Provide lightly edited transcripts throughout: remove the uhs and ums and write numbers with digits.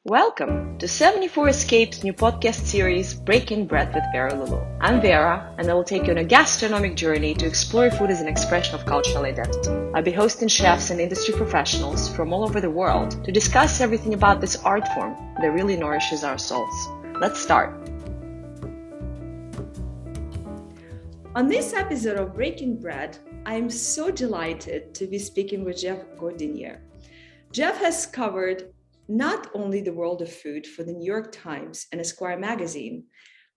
Welcome to 74 Escapes new podcast series Breaking Bread with Vera Loulou. I'm Vera, and I will take you on a gastronomic journey to explore food as an expression of cultural identity. I'll be hosting chefs and industry professionals from all over the world to discuss everything about this art form that really nourishes our souls. Let's start. On this episode of Breaking Bread, I am so delighted to be speaking with Jeff Gordinier. Jeff has covered not only the world of food for the New York Times and Esquire magazine,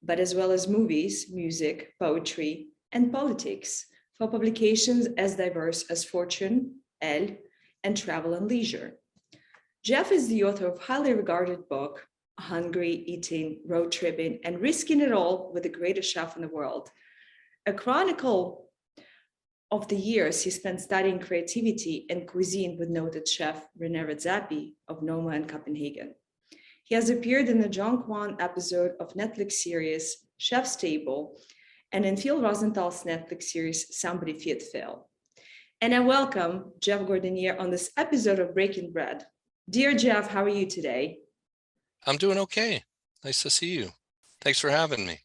but as well as movies, music, poetry, and politics for publications as diverse as Fortune, Elle, and Travel and Leisure. Jeff is the author of highly regarded book, Hungry, Eating, Road Tripping, and Risking It All with the Greatest Chef in the World, a chronicle of the years he spent studying creativity and cuisine with noted chef René Redzepi of Noma and Copenhagen. He has appeared in the John Kwan episode of Netflix series Chef's Table and in Phil Rosenthal's Netflix series Somebody Feed Phil. And I welcome Jeff Gordinier on this episode of Breaking Bread. Dear Jeff, how are you today? I'm doing okay. Nice to see you. Thanks for having me.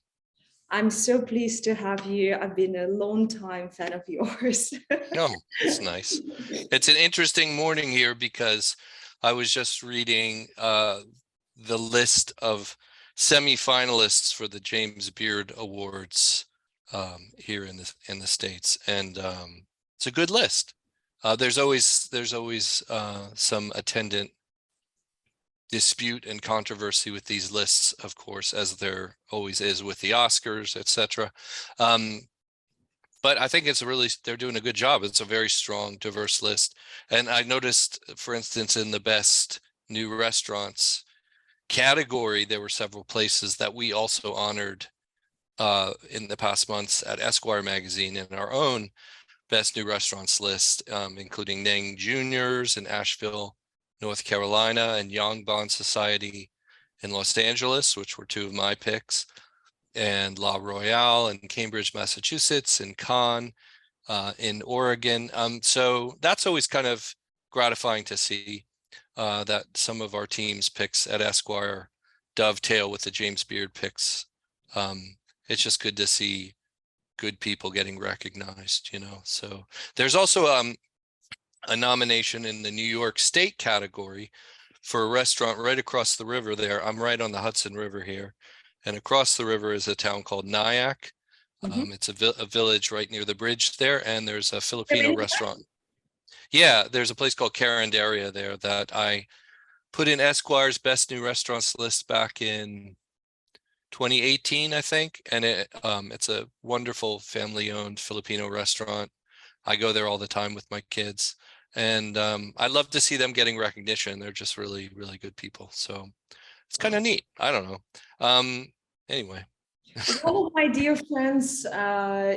I'm so pleased to have you. I've been a long time fan of yours. Oh, it's nice. It's an interesting morning here because I was just reading the list of semi-finalists for the James Beard Awards here in the States, and it's a good list. There's always some attendant dispute and controversy with these lists, of course, as there always is with the Oscars, etc. But I think they're doing a good job. It's a very strong, diverse list. And I noticed, for instance, in the best new restaurants category, there were several places that we also honored in the past months at Esquire magazine in our own best new restaurants list, including Nang Juniors in Asheville, North Carolina, and Yongbon Society in Los Angeles, which were two of my picks, and La Royale in Cambridge, Massachusetts, and Cannes in Oregon. So that's always kind of gratifying to see that some of our team's picks at Esquire dovetail with the James Beard picks. It's just good to see good people getting recognized, So there's also a nomination in the New York State category for a restaurant right across the river there. I'm right on the Hudson River here. And across the river is a town called Nyack. It's a village right near the bridge there. And there's a Filipino restaurant. Yeah, there's a place called Carinderia there that I put in Esquire's best new restaurants list back in 2018, I think. And it's a wonderful family-owned Filipino restaurant. I go there all the time with my kids. And I love to see them getting recognition. They're just really, really good people. So it's kind of neat. I don't know. Anyway. One of my dear friends,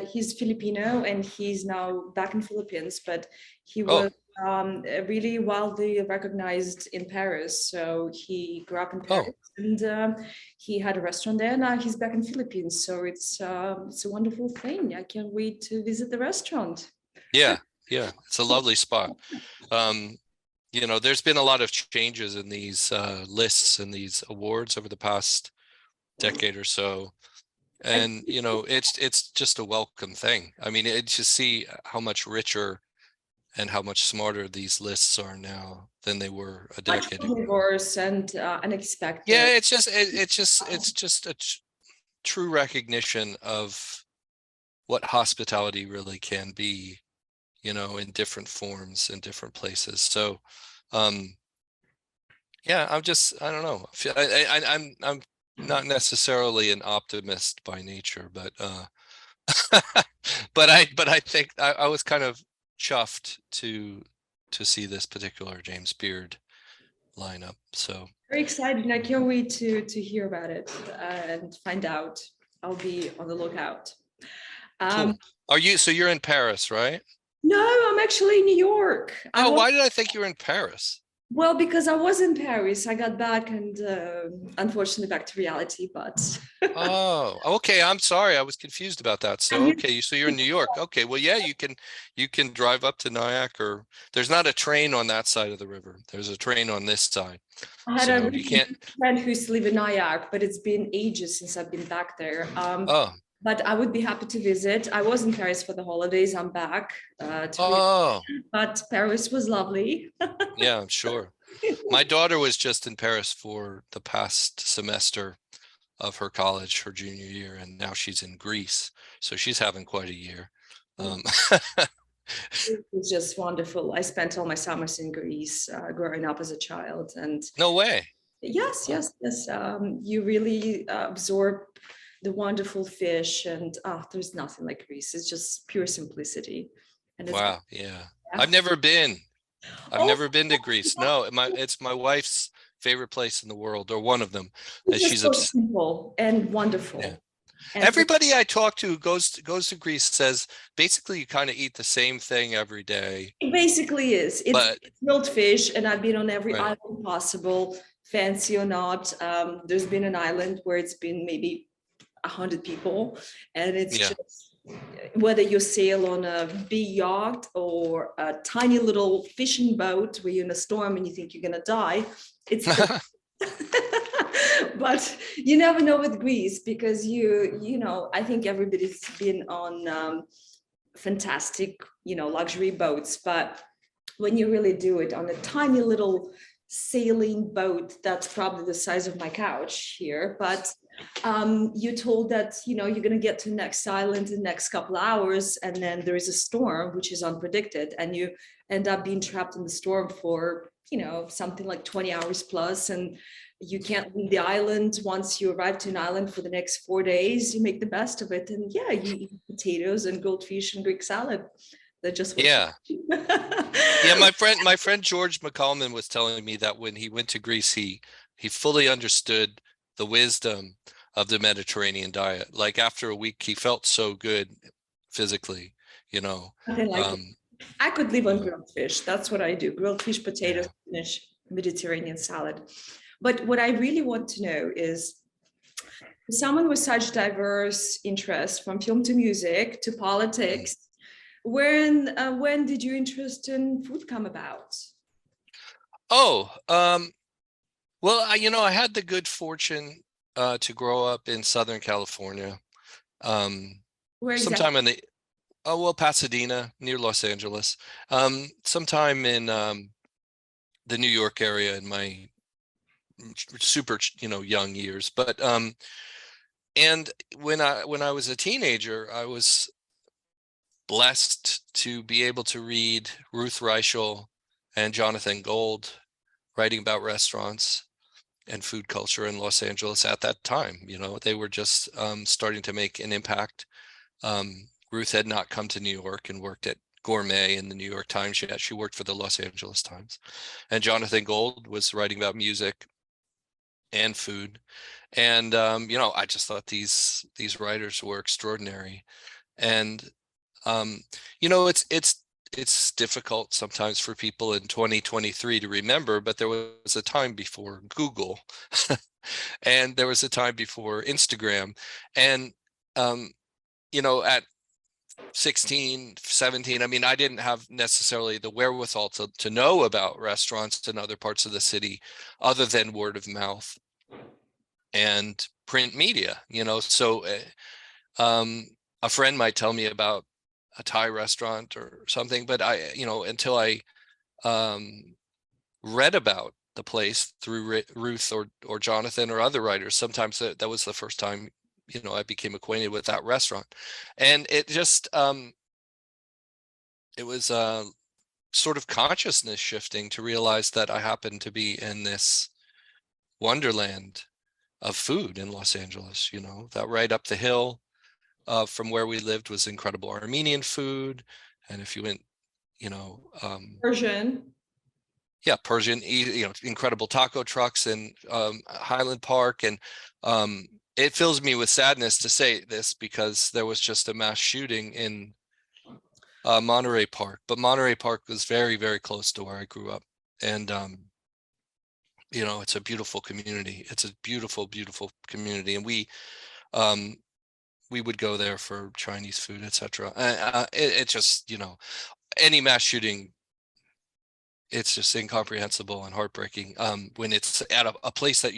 he's Filipino and he's now back in Philippines, but he was really widely recognized in Paris. So he grew up in Paris and he had a restaurant there. Now he's back in Philippines. So it's a wonderful thing. I can't wait to visit the restaurant. Yeah, it's a lovely spot. There's been a lot of changes in these lists and these awards over the past decade or so. And, it's just a welcome thing. I mean, it's just see how much richer and how much smarter these lists are now than they were a decade ago. Diverse and unexpected. Yeah, it's just a true recognition of what hospitality really can be, in different forms in different places. So, yeah, I don't know. I'm not necessarily an optimist by nature, but but I think I was kind of chuffed to see this particular James Beard lineup. So very excited. I can't wait to hear about it and find out. I'll be on the lookout. Cool. So you're in Paris, right? No, I'm actually in New York. Why did I think you were in Paris? Well, because I was in Paris, I got back and unfortunately back to reality. But Oh, okay. I'm sorry. I was confused about that. So, and okay. So you're in New York. Okay. Well, yeah, you can drive up to Nyack, or there's not a train on that side of the river. There's a train on this side. I had a So you really can't. good friend who used to live in Nyack, but it's been ages since I've been back there. Oh, But I would be happy to visit. I was in Paris for the holidays. I'm back oh, but Paris was lovely. yeah, I'm sure. My daughter was just in Paris for the past semester of her college, her junior year, and now she's in Greece. So she's having quite a year. Um, It was just wonderful. I spent all my summers in Greece growing up as a child. And no way. yes, Oh, yes, yes. You really absorb the wonderful fish, and there's nothing like Greece. It's just pure simplicity. And it's, wow. Yeah. yeah. I've never been. I've Oh, never been to Greece. No, it's my wife's favorite place in the world, or one of them. And it's just she's so obs simple and yeah. wonderful. And for Everybody I talk to who goes to Greece says basically you kind of eat the same thing every day. it basically is. It's But grilled fish, and I've been on every right. island possible, fancy or not. There's been an island where it's been maybe 100 people, and it's Yeah. just whether you sail on a big yacht or a tiny little fishing boat where you're in a storm and you think you're gonna die. It's but you never know with Greece because I think everybody's been on fantastic luxury boats, but when you really do it on a tiny little sailing boat that's probably the size of my couch here, but you told that you're going to get to the next island in the next couple of hours, and then there is a storm which is unpredicted, and you end up being trapped in the storm for something like 20 hours plus, and you can't leave the island. Once you arrive to an island for the next 4 days, you make the best of it, and yeah, you eat potatoes and goldfish and Greek salad. That's just what Yeah. you Yeah, my friend George McCallman was telling me that when he went to Greece, he fully understood the wisdom of the Mediterranean diet. Like after a week, he felt so good physically, you know. nothing like it. Um, I could live on yeah, grilled fish. That's what I do. Grilled fish, potatoes, yeah. spinach, Mediterranean salad. But what I really want to know is, someone with such diverse interests, from film to music to Mm. politics, when did your interest in food come about? Oh, well, I had the good fortune to grow up in Southern California. Um, Where exactly? sometime in the oh well, Pasadena near Los Angeles. Sometime in the New York area in my super young years. But and when I was a teenager, I was blessed to be able to read Ruth Reichel and Jonathan Gold writing about restaurants and food culture in Los Angeles at that time. They were just starting to make an impact. Ruth had not come to New York and worked at Gourmet in the New York Times yet. She worked for the Los Angeles Times. And Jonathan Gold was writing about music and food. And I just thought these writers were extraordinary. And it's difficult sometimes for people in 2023 to remember, but there was a time before Google and there was a time before Instagram. And at 16, 17, I mean, I didn't have necessarily the wherewithal to know about restaurants in other parts of the city other than word of mouth and print media. So a friend might tell me about a Thai restaurant or something, but until I read about the place through Ruth or Jonathan or other writers, sometimes that was the first time I became acquainted with that restaurant. And it just it was sort of consciousness shifting to realize that I happened to be in this wonderland of food in Los Angeles. That right up the hill from where we lived was incredible Armenian food. And if you went, Version. yeah, Persian, incredible taco trucks in Highland Park. And it fills me with sadness to say this because there was just a mass shooting in Monterey Park, but Monterey Park was very, very close to where I grew up. And it's a beautiful community. It's a beautiful, beautiful community. And we would go there for Chinese food, etc. It just, any mass shooting, it's just incomprehensible and heartbreaking when it's at a place that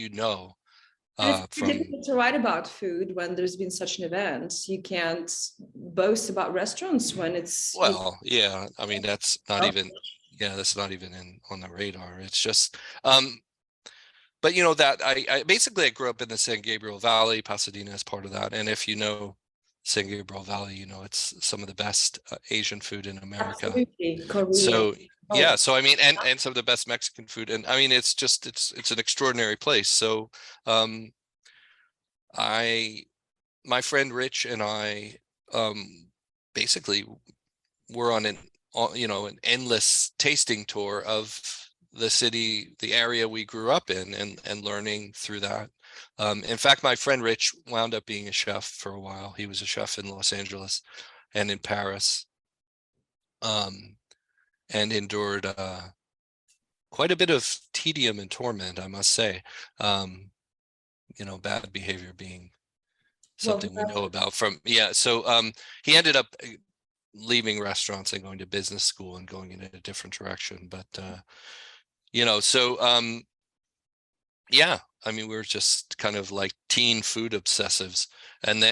And it's from. difficult to write about food when there's been such an event. You can't boast about restaurants when it's Well, yeah, I mean that's not even on the radar. It's just but that I basically I grew up in the San Gabriel Valley. Pasadena is part of that. And if you know San Gabriel Valley, it's some of the best Asian food in America. absolutely Korean. So yeah, so I mean, and some of the best Mexican food. And I mean, it's just it's an extraordinary place. So my friend Rich and I basically were on an endless tasting tour of the city, the area we grew up in, and learning through that. In fact, my friend Rich wound up being a chef for a while. He was a chef in Los Angeles and in Paris, and endured quite a bit of tedium and torment, I must say. Bad behavior being something we know about from, so he ended up leaving restaurants and going to business school and going in a different direction. But so I mean, we were just kind of like teen food obsessives. And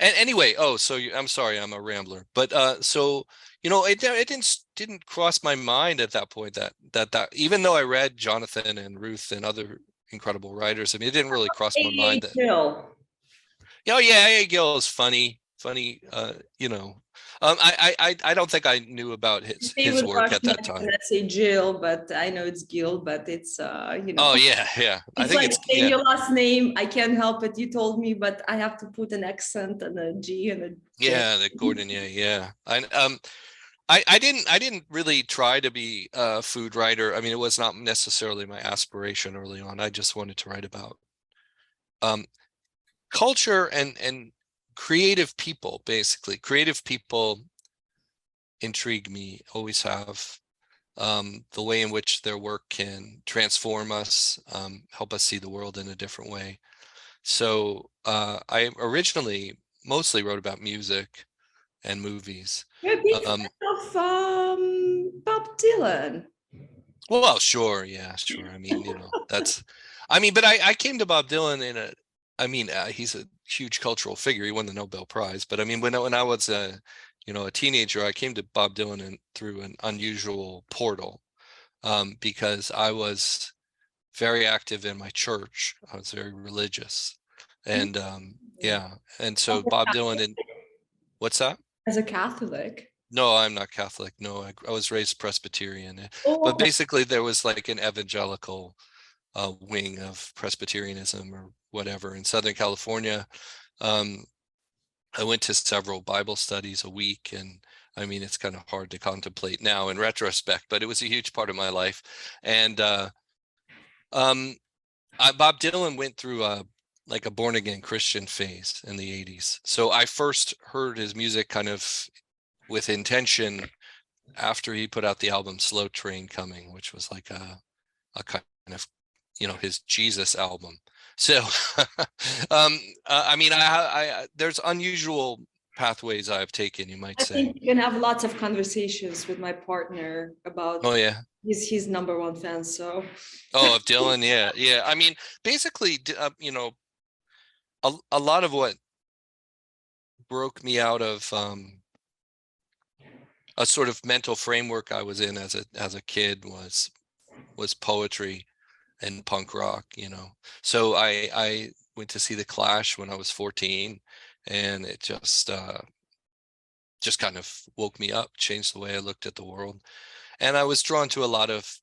anyway, I'm sorry, I'm a rambler, but so it didn't cross my mind at that point that even though I read Jonathan and Ruth and other incredible writers, I mean, it didn't really cross my mind that A. Gill is funny. I don't think I knew about his work at that time. Let's say Jill, but I know it's Gil, but it's Oh yeah. I think it's saying your last name. I can't help it. You told me, but I have to put an accent and a G and a J. Yeah, the Gordinier. Yeah, I didn't really try to be a food writer. I mean, it was not necessarily my aspiration early on. I just wanted to write about culture and creative people. Basically, creative people intrigue me, always have. The way in which their work can transform us, help us see the world in a different way. So I originally mostly wrote about music and movies. You're a big fan of Bob Dylan. Well, sure. Yeah, sure. I mean, but I came to Bob Dylan he's a huge cultural figure. He won the Nobel Prize. But I mean, when I was a teenager, I came to Bob Dylan through an unusual portal because I was very active in my church. I was very religious. And and so Bob Dylan and what's that? As a Catholic? No, I'm not Catholic. No, I was raised Presbyterian. But basically there was like an evangelical wing of Presbyterianism or whatever in Southern California. I went to several Bible studies a week, and I mean, it's kind of hard to contemplate now in retrospect, but it was a huge part of my life. And Bob Dylan went through a born again Christian phase in the 80s. So I first heard his music kind of with intention after he put out the album Slow Train Coming, which was like a kind of, his Jesus album. So, I mean, there's unusual pathways I've taken, you might say. I think you can have lots of conversations with my partner about. Oh yeah. He's number one fan. So. Oh, of Dylan, yeah. I mean, basically, a lot of what broke me out of a sort of mental framework I was in as a kid was poetry and punk rock, So I went to see The Clash when I was 14, and it just kind of woke me up, changed the way I looked at the world. And I was drawn to a lot of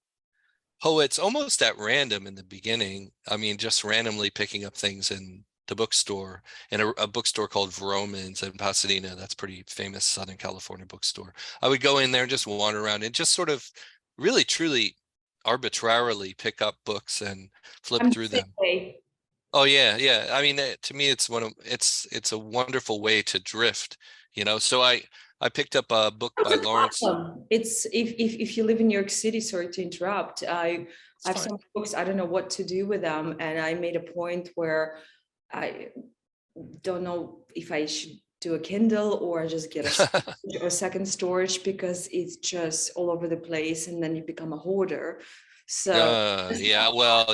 poets almost at random in the beginning. I mean, just randomly picking up things in the bookstore, in a bookstore called Vroman's in Pasadena. That's pretty famous Southern California bookstore. I would go in there and just wander around and just sort of really, truly arbitrarily pick up books and flip through them. Oh yeah. I mean, to me, it's a wonderful way to drift, So I picked up a book by Lawrence. Awesome. It's if you live in New York City, sorry to interrupt. I have some books, I don't know what to do with them. And I made a point where I don't know if I should do a Kindle or just get a second storage, because it's just all over the place and then you become a hoarder. So Yeah, well,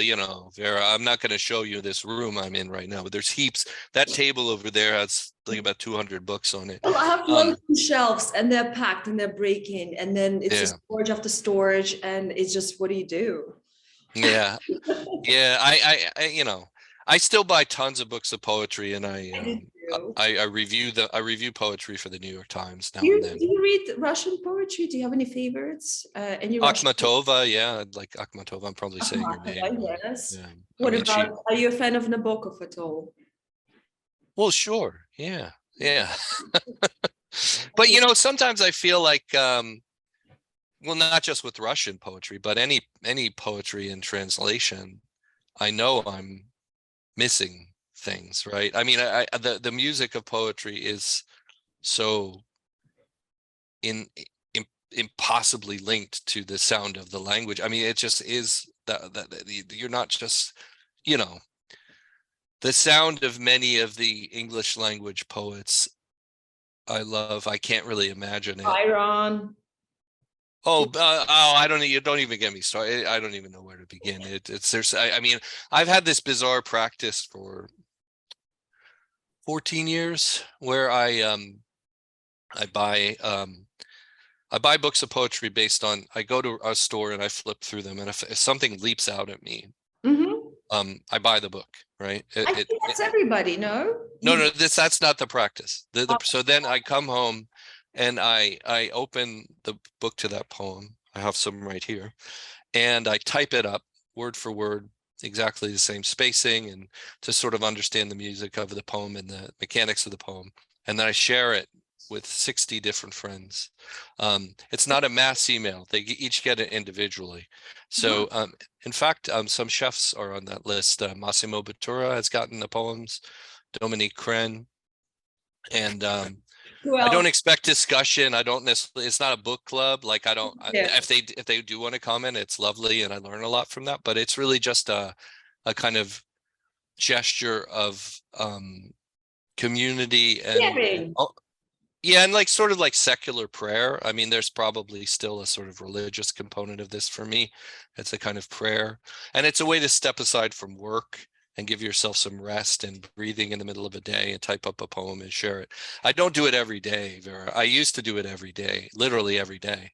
Vera, I'm not going to show you this room I'm in right now, but there's heaps. That table over there has like about 200 books on it. well, I have loads of shelves and they're packed and they're breaking, and then it's just storage after storage, and it's just, what do you do? Yeah. Yeah. I still buy tons of books of poetry, and I review poetry for the New York Times now and then. Do you read Russian poetry? Do you have any favorites? Any Akhmatova, yeah, like Akhmatova. I'm probably saying your name. Yes. Yeah. What about, are you a fan of Nabokov at all? Well, sure. Yeah. Yeah. But sometimes I feel like well, not just with Russian poetry, but any poetry in translation, I know I'm missing things, right? I mean, the music of poetry is so impossibly linked to the sound of the language. I mean, it just is that you're not just, the sound of many of the English language poets I love. I can't really imagine it. Byron. You don't even get me started. I don't even know where to begin. I mean, I've had this bizarre practice for 14 years where I buy books of poetry based on, I go to a store and I flip through them, and if something leaps out at me, I buy the book, right? I think that's everybody, no? No, that's not the practice. So then I come home and I open the book to that poem. I have some right here, and I type it up word for word, exactly the same spacing, and to sort of understand the music of the poem and the mechanics of the poem. And then I share it with 60 different friends. It's not a mass email. They each get it individually. So in fact, some chefs are on that list. Massimo Bottura has gotten the poems, Dominique Crenn, and I don't expect discussion. I don't necessarily, it's not a book club. Like if they do want to comment, it's lovely and I learn a lot from that, but it's really just a kind of gesture of community and yeah, and like sort of like secular prayer. I mean, there's probably still a sort of religious component of this for me. It's a kind of prayer, and it's a way to step aside from work and give yourself some rest and breathing in the middle of a day and type up a poem and share it. I don't do it every day, Vera. I used to do it every day, literally every day.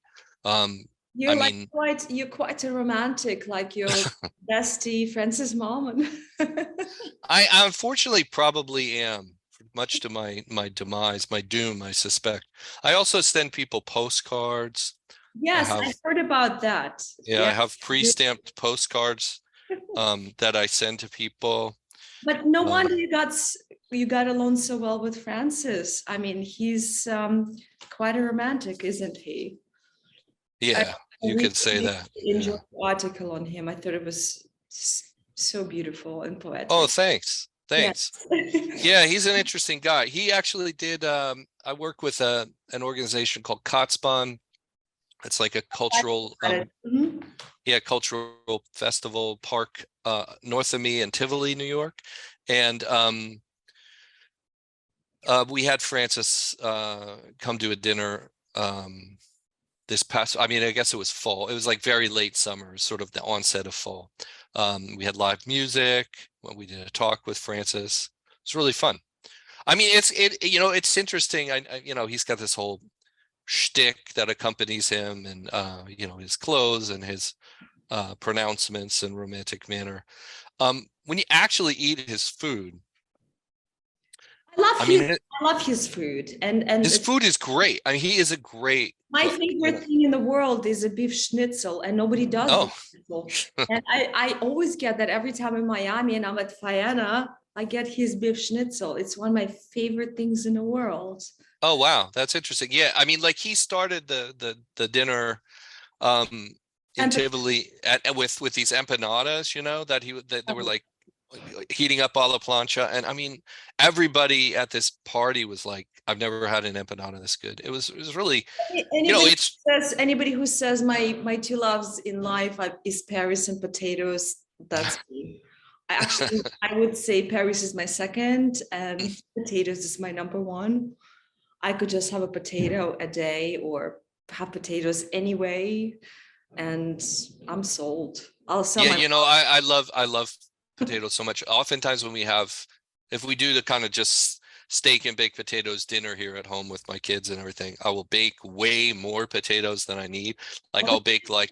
You're quite a romantic, like your bestie Frances Malman. I unfortunately probably am, much to my demise, my doom, I suspect. I also send people postcards. Yes, I heard about that. Yeah, I have pre-stamped postcards that I send to people. But no wonder you got along so well with Francis. I mean, he's quite a romantic, isn't he? Yeah, you could say that. Enjoyed the article on him. I thought it was so beautiful and poetic. Oh, thanks. Yeah, he's an interesting guy. He actually did. I work with an organization called Kotzbahn. It's like a cultural, cultural festival park north of me in Tivoli, New York, and we had Francis come to a dinner this past. I mean, I guess it was fall. It was like very late summer, sort of the onset of fall. We had live music. We did a talk with Francis. It's really fun. I mean, it's interesting. He's got this whole shtick that accompanies him, and his clothes and his pronouncements and romantic manner. When you actually eat his food, I love his food, and his food is great. I mean, he is a great. My favorite thing in the world is a beef schnitzel, and nobody does beef schnitzel. And I always get that every time in Miami and I'm at Faena, I get his beef schnitzel. It's one of my favorite things in the world. Oh, wow. That's interesting. Yeah. I mean, like he started the dinner in Tivoli with these empanadas, that they were like heating up a la plancha. And I mean, everybody at this party was like, I've never had an empanada this good. It was really, it's Anybody who says my two loves in life is Paris and potatoes, that's me. I would say Paris is my second and potatoes is my number one. I could just have a potato a day or have potatoes anyway, and I'm sold. I'll sell my I love potatoes so much. Oftentimes when if we do the kind of just steak and baked potatoes dinner here at home with my kids and everything, I will bake way more potatoes than I need. Like I'll bake like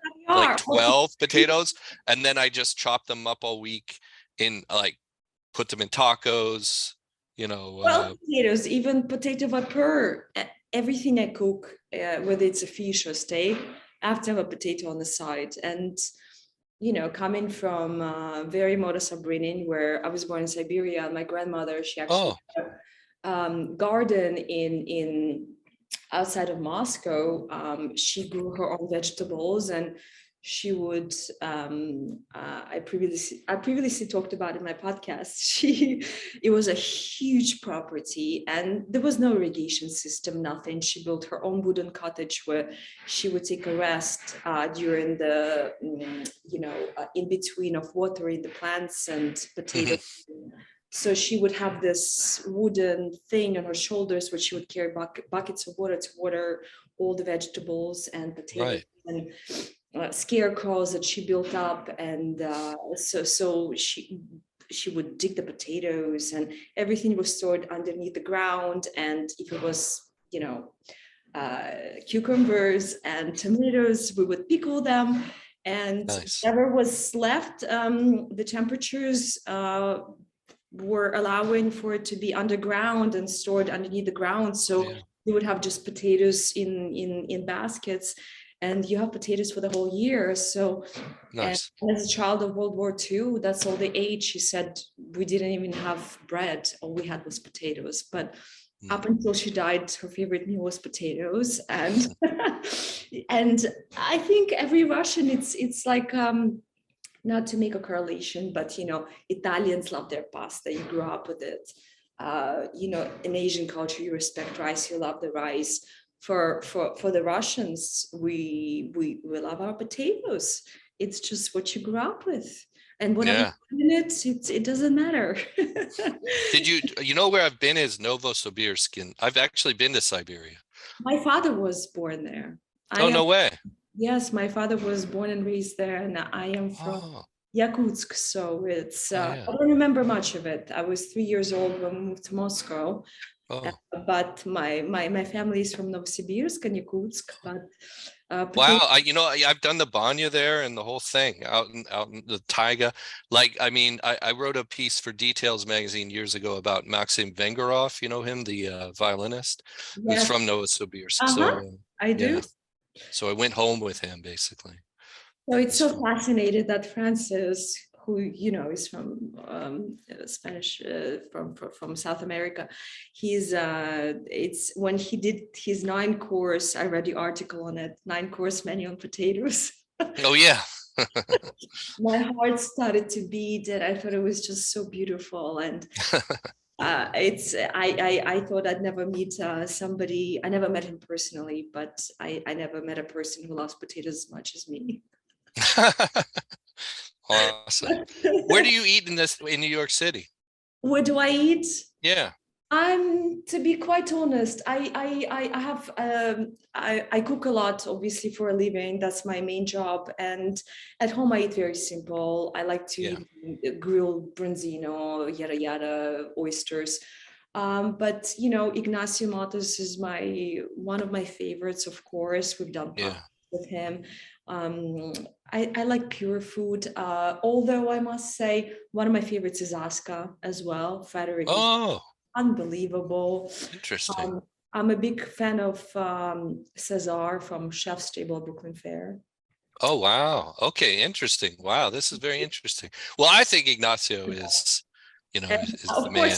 12 potatoes, and then I just chop them up all week in put them in tacos, potatoes, even potato vapeur, everything I cook, whether it's a fish or steak, I have to have a potato on the side. And coming from very modest upbringing, where I was born in Siberia, my grandmother, she actually garden in outside of Moscow. She grew her own vegetables, and she would I previously talked about in my podcast. It was a huge property and there was no irrigation system, nothing. She built her own wooden cottage where she would take a rest during the in between of watering the plants and potatoes. So she would have this wooden thing on her shoulders where she would carry buckets of water to water all the vegetables and potatoes and scarecrows that she built up. And so she would dig the potatoes, and everything was stored underneath the ground. And if it was, cucumbers and tomatoes, we would pickle them. And whatever was left, the temperatures were allowing for it to be underground and stored underneath the ground. So you would have just potatoes in baskets, and you have potatoes for the whole year. So as a child of World War II, that's all they ate. She said we didn't even have bread. All we had was potatoes. But up until she died, her favorite meal was potatoes. And and I think every Russian, it's like not to make a correlation, but Italians love their pasta. You grew up with it. In Asian culture, you respect rice. You love the rice. For the Russians, we love our potatoes. It's just what you grew up with, and whatever in it doesn't matter. Did you know where I've been is Novosibirsk? I've actually been to Siberia. My father was born there. No way. Yes, my father was born and raised there, and I am from Yakutsk. So it's I don't remember much of it. I was 3 years old when we moved to Moscow. But my family is from Novosibirsk and Yakutsk. But wow, I've done the banya there and the whole thing out in the taiga. I wrote a piece for Details magazine years ago about Maxim Vengerov. You know him, the violinist, who's from Novosibirsk. So I do. So I went home with him basically. So it's so fascinating that Francis, who is from Spanish from South America, it's when he did his 9-course, I read the article on it, 9-course menu on potatoes. Oh yeah. My heart started to beat, and I thought it was just so beautiful. And I thought I'd never meet somebody. I never met him personally, but I never met a person who loves potatoes as much as me. Awesome. Where do you eat in New York City? Where do I eat? Yeah. To be quite honest, I cook a lot, obviously, for a living. That's my main job. And at home, I eat very simple. I like to eat grilled branzino, yada yada, oysters. But Ignacio Matos is one of my favorites. Of course, we've done with him. I like pure food, although I must say one of my favorites is Aska as well. Frederick is unbelievable. Interesting. I'm a big fan of Cesar from Chef's Table at Brooklyn Fair. Oh, wow. Okay, interesting. Wow, this is very interesting. Well, I think Ignacio is is the man.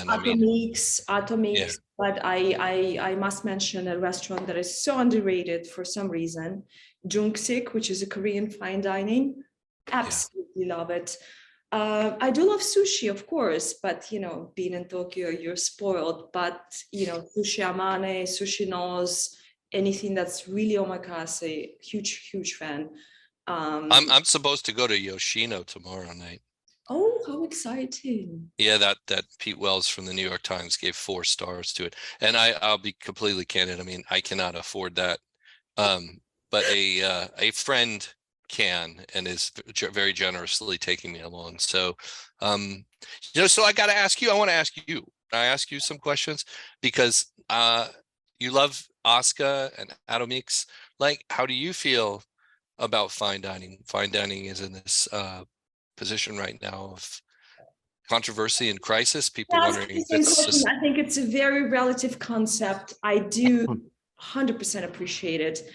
Atomix, but I must mention a restaurant that is so underrated for some reason, Jungsik, which is a Korean fine dining. Absolutely love it. I do love sushi, of course, but being in Tokyo, you're spoiled. But sushi amane, sushi nos, anything that's really omakase, huge fan. I'm supposed to go to Yoshino tomorrow night. Oh, how exciting! Yeah, that Pete Wells from the New York Times gave 4 stars to it, and I'll be completely candid. I mean, I cannot afford that, but a friend can and is very generously taking me along. So, so I got to ask you. I want to ask you. I ask you some questions because you love Asuka and Atomix. Like, how do you feel about fine dining? Fine dining is in this position right now of controversy and crisis. People That's wondering the if same it's question. just I think it's a very relative concept. I do 100% appreciate it.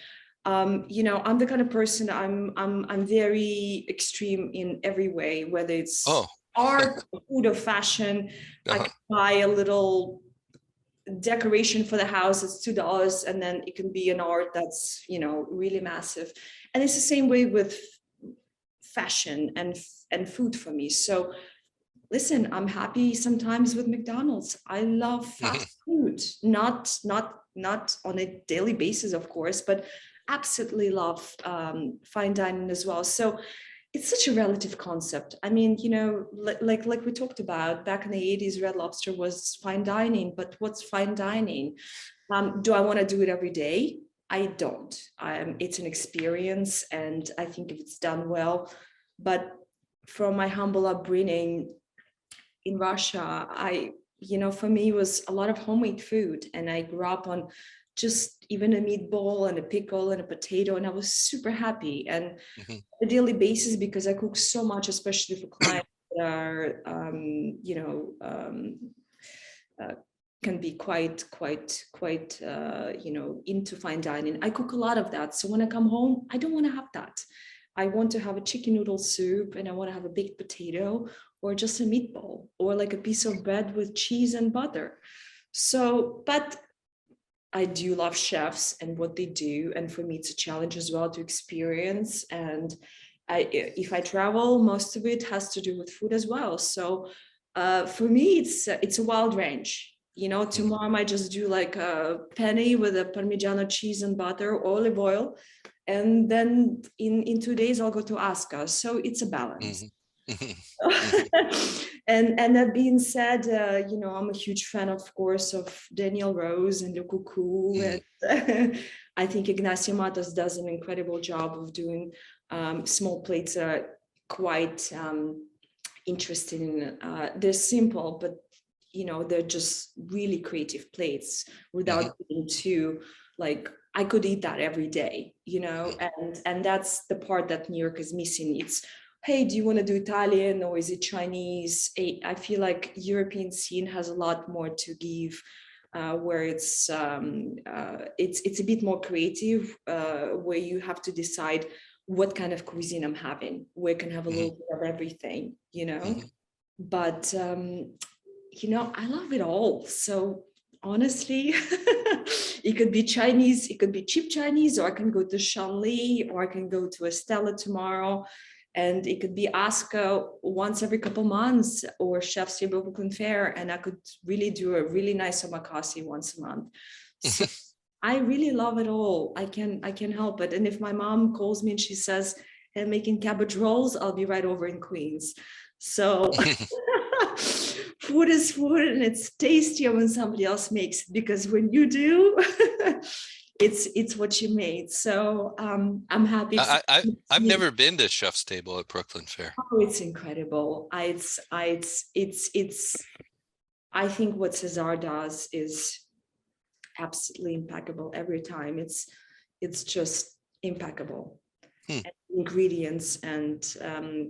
I'm the kind of person, I'm very extreme in every way, whether it's art, food, or fashion. I can buy a little decoration for the house, it's $2, and then it can be an art that's really massive. And it's the same way with fashion and food for me. So listen, I'm happy sometimes with McDonald's. I love fast food, not on a daily basis, of course, but absolutely love fine dining as well. So it's such a relative concept. I mean, like we talked about back in the 80s, Red Lobster was fine dining, but what's fine dining? Do I want to do it every day? I don't. It's an experience, and I think if it's done well, but from my humble upbringing in Russia, for me, it was a lot of homemade food. And I grew up on just even a meatball and a pickle and a potato. And I was super happy. And on a daily basis, because I cook so much, especially for clients that are, can be quite into fine dining. I cook a lot of that. So when I come home, I don't want to have that. I want to have a chicken noodle soup, and I want to have a baked potato, or just a meatball, or like a piece of bread with cheese and butter. So, but I do love chefs and what they do. And for me, it's a challenge as well to experience. And if I travel, most of it has to do with food as well. So for me, it's a wild range. Tomorrow I might just do like a penne with a Parmigiano cheese and butter, olive oil. And then in 2 days, I'll go to Asuka. So it's a balance. And that being said, I'm a huge fan, of course, of Daniel Rose and Le Coucou. And I think Ignacio Matos does an incredible job of doing small plates that are quite interesting. They're simple, but they're just really creative plates without being too like, I could eat that every day, and that's the part that New York is missing. It's, hey, do you want to do Italian or is it Chinese? I feel like European scene has a lot more to give, where it's a bit more creative, where you have to decide what kind of cuisine I'm having, where I can have a little bit of everything, But I love it all. So honestly, it could be Chinese, it could be cheap Chinese, or I can go to Shanli, or I can go to Estella tomorrow, and it could be Asuka once every couple months, or Chef's Table Brooklyn Fair, and I could really do a really nice omakase once a month. So I really love it all. I can help it. And if my mom calls me and she says, hey, I'm making cabbage rolls, I'll be right over in Queens. So food is food, and it's tastier when somebody else makes it, because when you do, it's what you made. So I'm happy. I've never been to Chef's Table at Brooklyn Fair. Oh, it's incredible. I think what Cesar does is absolutely impeccable every time. It's just impeccable. And ingredients, and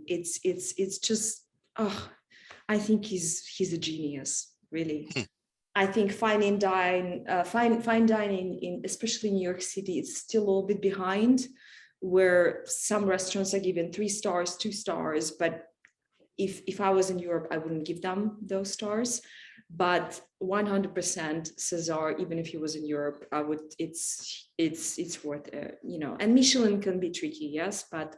it's just, I think he's a genius, really. I think fine dining in, especially New York City, it's still a little bit behind, where some restaurants are given 3 stars, 2 stars. But if I was in Europe, I wouldn't give them those stars. But 100% Cesar, even if he was in Europe, I would. It's worth it, And Michelin can be tricky, yes, but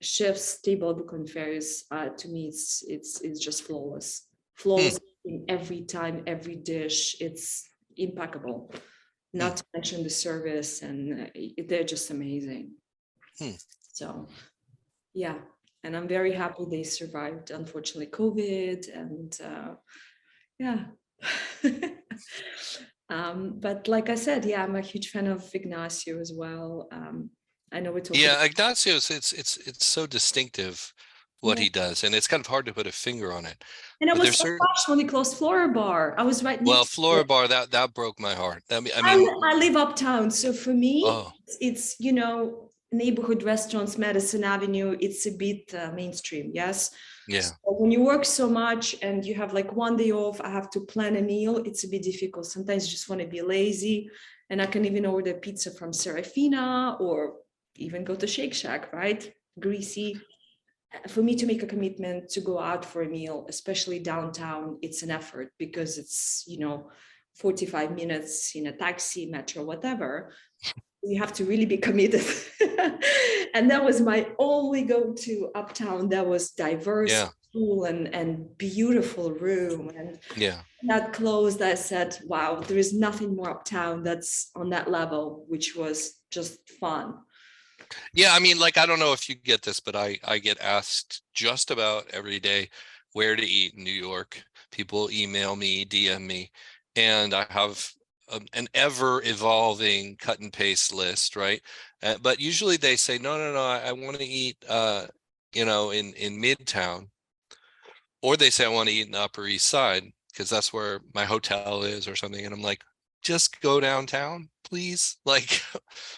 chef's table book on Ferris, to me, it's just flawless. Hmm. Flawless in every time, every dish. It's impeccable. Hmm. Not to mention the service, and they're just amazing. Hmm. So yeah, and I'm very happy they survived, unfortunately, COVID, and yeah. But like I said, yeah, I'm a huge fan of Ignacio as well. I know we talked about. Yeah, Ignacio's it's so distinctive what Yeah. he does, and it's kind of hard to put a finger on it. And I But was there's so certain touched when we closed Flora Bar. I was right well, next to it. Flora Bar that broke my heart. I I, mean, I live uptown, so for me, oh it's neighborhood restaurants, Madison Avenue. It's a bit mainstream, yes. So yeah, when you work so much and you have like one day off, I have to plan a meal. It's a bit difficult. Sometimes you just want to be lazy, and I can even order pizza from Serafina or even go to Shake Shack, right? Greasy. For me to make a commitment to go out for a meal, especially downtown, it's an effort because it's 45 minutes in a taxi, metro, whatever. You have to really be committed. And that was my only go-to uptown. That was diverse, yeah, cool, and beautiful room. And yeah. that closed, I said, wow, there is nothing more uptown that's on that level, which was just fun. Yeah, I mean, like, I don't know if you get this, but I get asked just about every day where to eat in New York. People email me, DM me, and I have an ever evolving cut and paste list, right? But usually they say, no, no, no, I want to eat, in Midtown, or they say I want to eat in the Upper East Side because that's where my hotel is or something, and I'm like, just go downtown, please, like,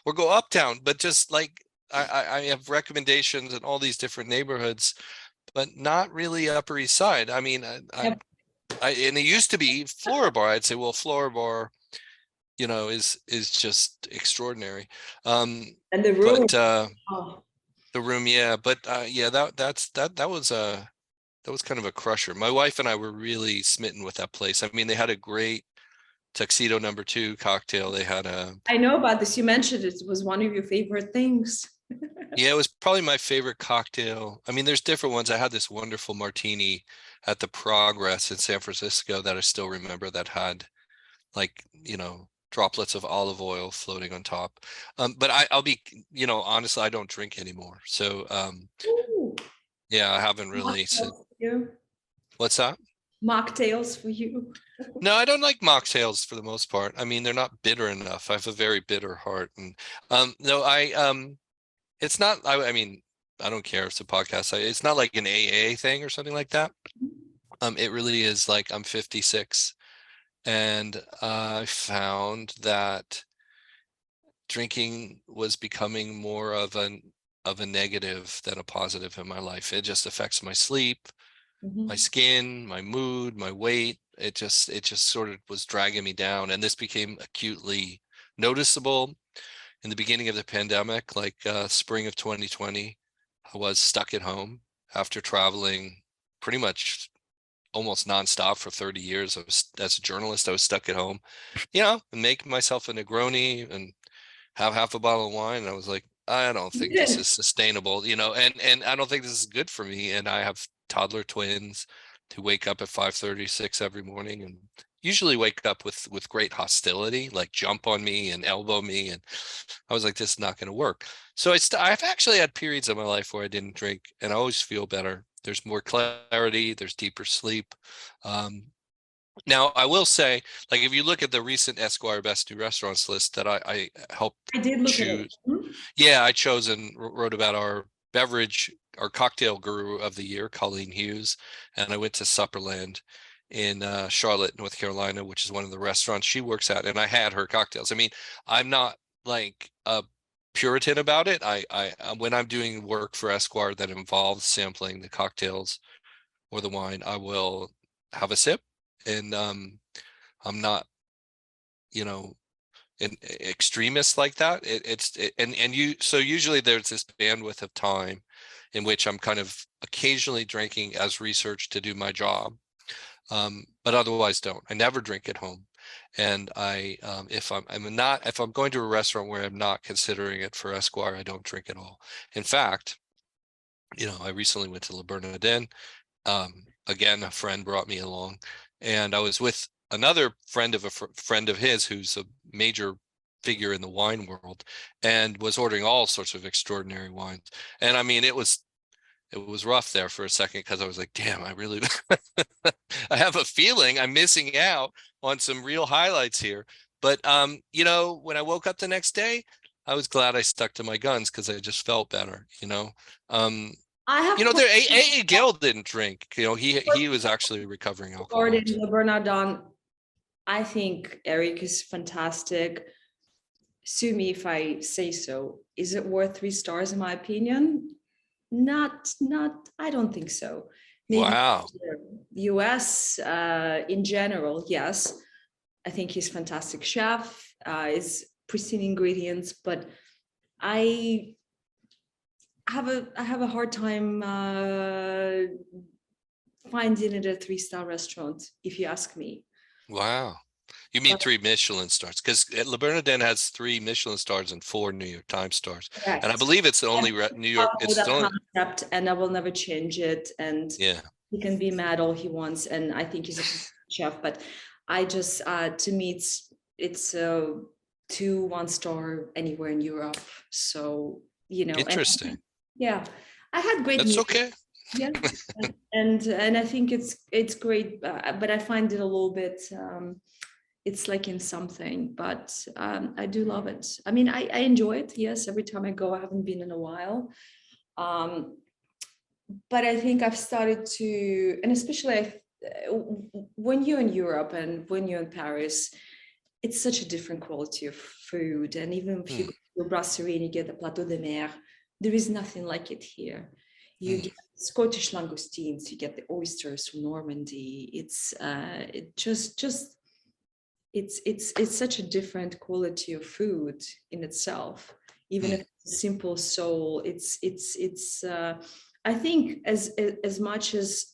or go uptown, but just like I have recommendations in all these different neighborhoods, but not really Upper East Side. I mean, Yep. and it used to be Flora Bar. I'd say, well, Flora Bar, is just extraordinary. And the room. But Oh, the room, yeah, but yeah, that was kind of a crusher. My wife and I were really smitten with that place. I mean, they had a great tuxedo #2 cocktail. They had a I know about this. You mentioned it was one of your favorite things. Yeah, it was probably my favorite cocktail. I mean, there's different ones. I had this wonderful martini at the Progress in San Francisco that I still remember that had, like, droplets of olive oil floating on top. But I'll be, honestly, I don't drink anymore. So Ooh, yeah, I haven't really. mocktails for you. What's that? Mocktails for you. No, I don't like mocktails for the most part. I mean, they're not bitter enough. I have a very bitter heart, and no, it's not. I mean, I don't care if it's a podcast. It's not like an AA thing or something like that. It really is like I'm 56, and I found that drinking was becoming more of a negative than a positive in my life. It just affects my sleep, my Mhm. skin, my mood, my weight. It just sort of was dragging me down, and this became acutely noticeable in the beginning of the pandemic, like spring of 2020. I was stuck at home after traveling pretty much almost nonstop for 30 years. As a journalist, I was stuck at home, and making myself a Negroni and have half a bottle of wine. And I was like, I don't You think this did. is sustainable, and I don't think this is good for me. And I have toddler twins who wake up at 5:36 every morning and usually wake up with great hostility, like jump on me and elbow me. And I was like, this is not going to work. So I've actually had periods of my life where I didn't drink, and I always feel better. There's more clarity, there's deeper sleep. Um, Now, I will say, like, if you look at the recent Esquire Best New Restaurants list that I helped I did look at it. choose, Mhm. yeah, I chose and wrote about our cocktail guru of the year, Colleen Hughes, and I went to Supperland in Charlotte, North Carolina, which is one of the restaurants she works at, and I had her cocktails. I mean, I'm not like a Puritan about it. When I'm doing work for Esquire that involves sampling the cocktails or the wine, I will have a sip, and I'm not, you know, an extremist like that. And so usually there's this bandwidth of time in which I'm kind of occasionally drinking as research to do my job, but otherwise don't. I never drink at home, and if I'm going to a restaurant where I'm not considering it for Esquire, I don't drink at all. In fact, I recently went to Le Bernardin. Again, a friend brought me along, and I was with another friend of a friend of his who's a major figure in the wine world, and was ordering all sorts of extraordinary wines. And I mean, it was rough there for a second, because I was like, damn, I really I have a feeling I'm missing out on some real highlights here. But when I woke up the next day, I was glad I stuck to my guns, because I just felt better. Um, I have there A. Gill didn't drink. He was actually recovering poured in alcoholic. Le Bernardin. I think Eric is fantastic. Sue me if I say so. Is it worth 3 stars in my opinion? Not, I don't think so. Maybe Wow. US in general, yes. I think he's fantastic chef, is pristine ingredients, but I have a hard time finding it a 3-star restaurant, if you ask me. Wow. You mean 3 Michelin stars? Because Le Bernardin has 3 Michelin stars and 4 New York Times stars. Correct. And I believe it's the only New York. It's that the only. concept, and I will never change it. And Yeah. he can be mad all he wants, and I think he's a chef. But I just, to me, it's a 2 1-star anywhere in Europe. So Interesting. yeah, I had great That's meals. okay. Yeah, and I think it's great, but I find it a little bit. It's like in something, but I do love it. I mean, I enjoy it. Yes, every time I go, I haven't been in a while. But I think I've started to, and especially when you're in Europe and when you're in Paris, it's such a different quality of food. And even if you go to a brasserie and you get the plateau de mer, there is nothing like it here. You get Scottish langoustines, you get the oysters from Normandy. It's it's such a different quality of food in itself. Even if it's a simple soul, it's I think as much as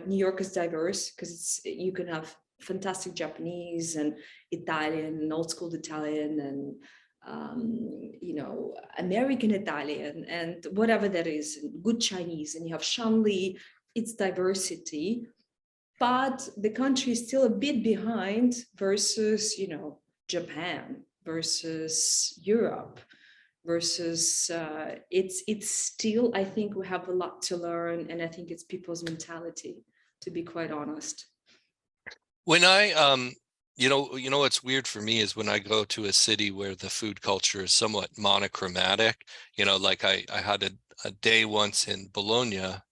New York is diverse, because you can have fantastic Japanese and Italian and old school Italian and American Italian and whatever that is, and good Chinese, and you have Shanli. It's diversity, but the country is still a bit behind versus Japan versus Europe versus it's still, I think we have a lot to learn, and I think it's people's mentality, to be quite honest. When I what's weird for me is when I go to a city where the food culture is somewhat monochromatic. Like I had a day once in Bologna,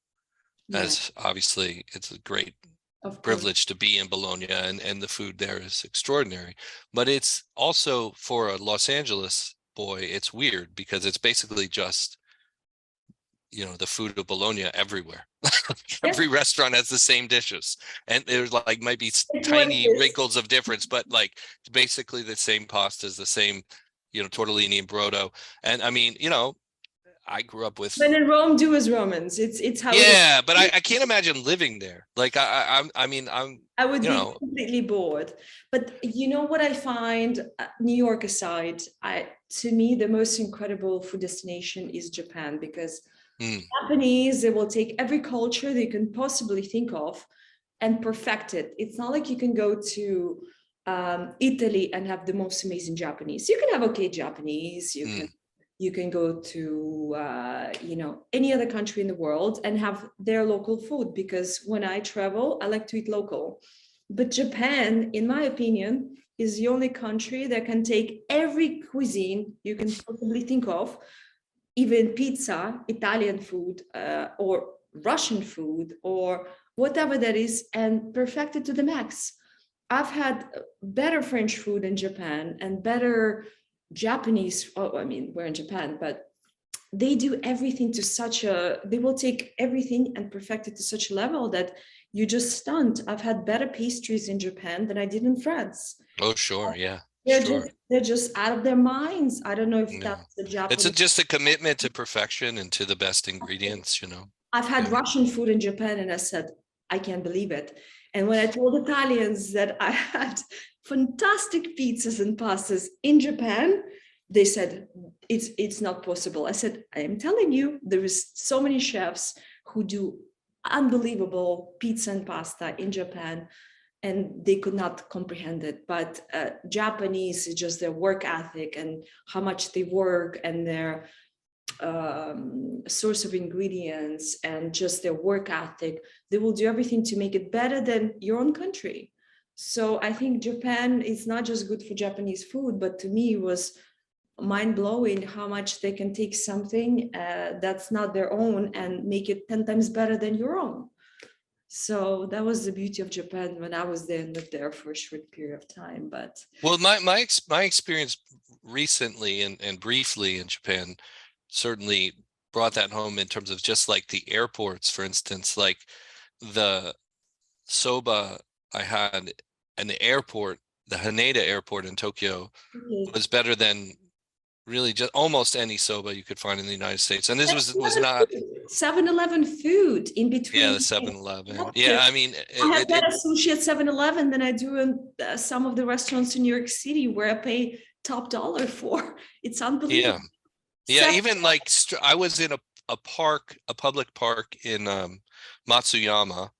as obviously it's a great privilege to be in Bologna, and the food there is extraordinary. But it's also, for a Los Angeles boy, it's weird because it's basically just the food of Bologna everywhere. Every restaurant has the same dishes, and there's like might be tiny wrinkles of difference, but like basically the same pastas, the same tortellini and brodo. And I mean, I grew up with. When in Rome, do as Romans. It's how. Yeah, but I can't imagine living there. Like I would be completely bored. But you know what I find, New York aside, to me the most incredible food destination is Japan, because Japanese, they will take every culture they can possibly think of and perfect it. It's not like you can go to Italy and have the most amazing Japanese. You can have okay Japanese. You can go to any other country in the world and have their local food, because when I travel, I like to eat local. But Japan, in my opinion, is the only country that can take every cuisine you can possibly think of, even pizza, Italian food, or Russian food, or whatever that is, and perfect it to the max. I've had better French food in Japan and better Japanese. I mean, we're in Japan, but they do everything to they will take everything and perfect it to such a level that you're just stunned. I've had better pastries in Japan than I did in France. Oh, sure. Yeah. They're just out of their minds. I don't know if that's the Japanese. It's just a commitment to perfection and to the best ingredients, I've had Russian food in Japan, and I said, I can't believe it. And when I told Italians that I had fantastic pizzas and pastas in Japan, they said it's not possible. I said, I am telling you, there is so many chefs who do unbelievable pizza and pasta in Japan, and they could not comprehend it. But Japanese is just their work ethic and how much they work, and their source of ingredients, and just their work ethic. They will do everything to make it better than your own country. So I think Japan is not just good for Japanese food, but to me it was mind-blowing how much they can take something that's not their own and make it 10 times better than your own. So that was the beauty of Japan when I was there and lived there for a short period of time. But well, my experience recently and briefly in Japan certainly brought that home in terms of just like the airports, for instance, like the soba I had in the airport, the Haneda airport in Tokyo, was better than really just almost any soba you could find in the United States. And this was not 7-Eleven food in between. Yeah, the 7-Eleven. Yeah, I mean, I have better sushi at 7-Eleven than I do in some of the restaurants in New York City where I pay top dollar for. It's unbelievable. Yeah, even like I was in a park, a public park in Matsuyama,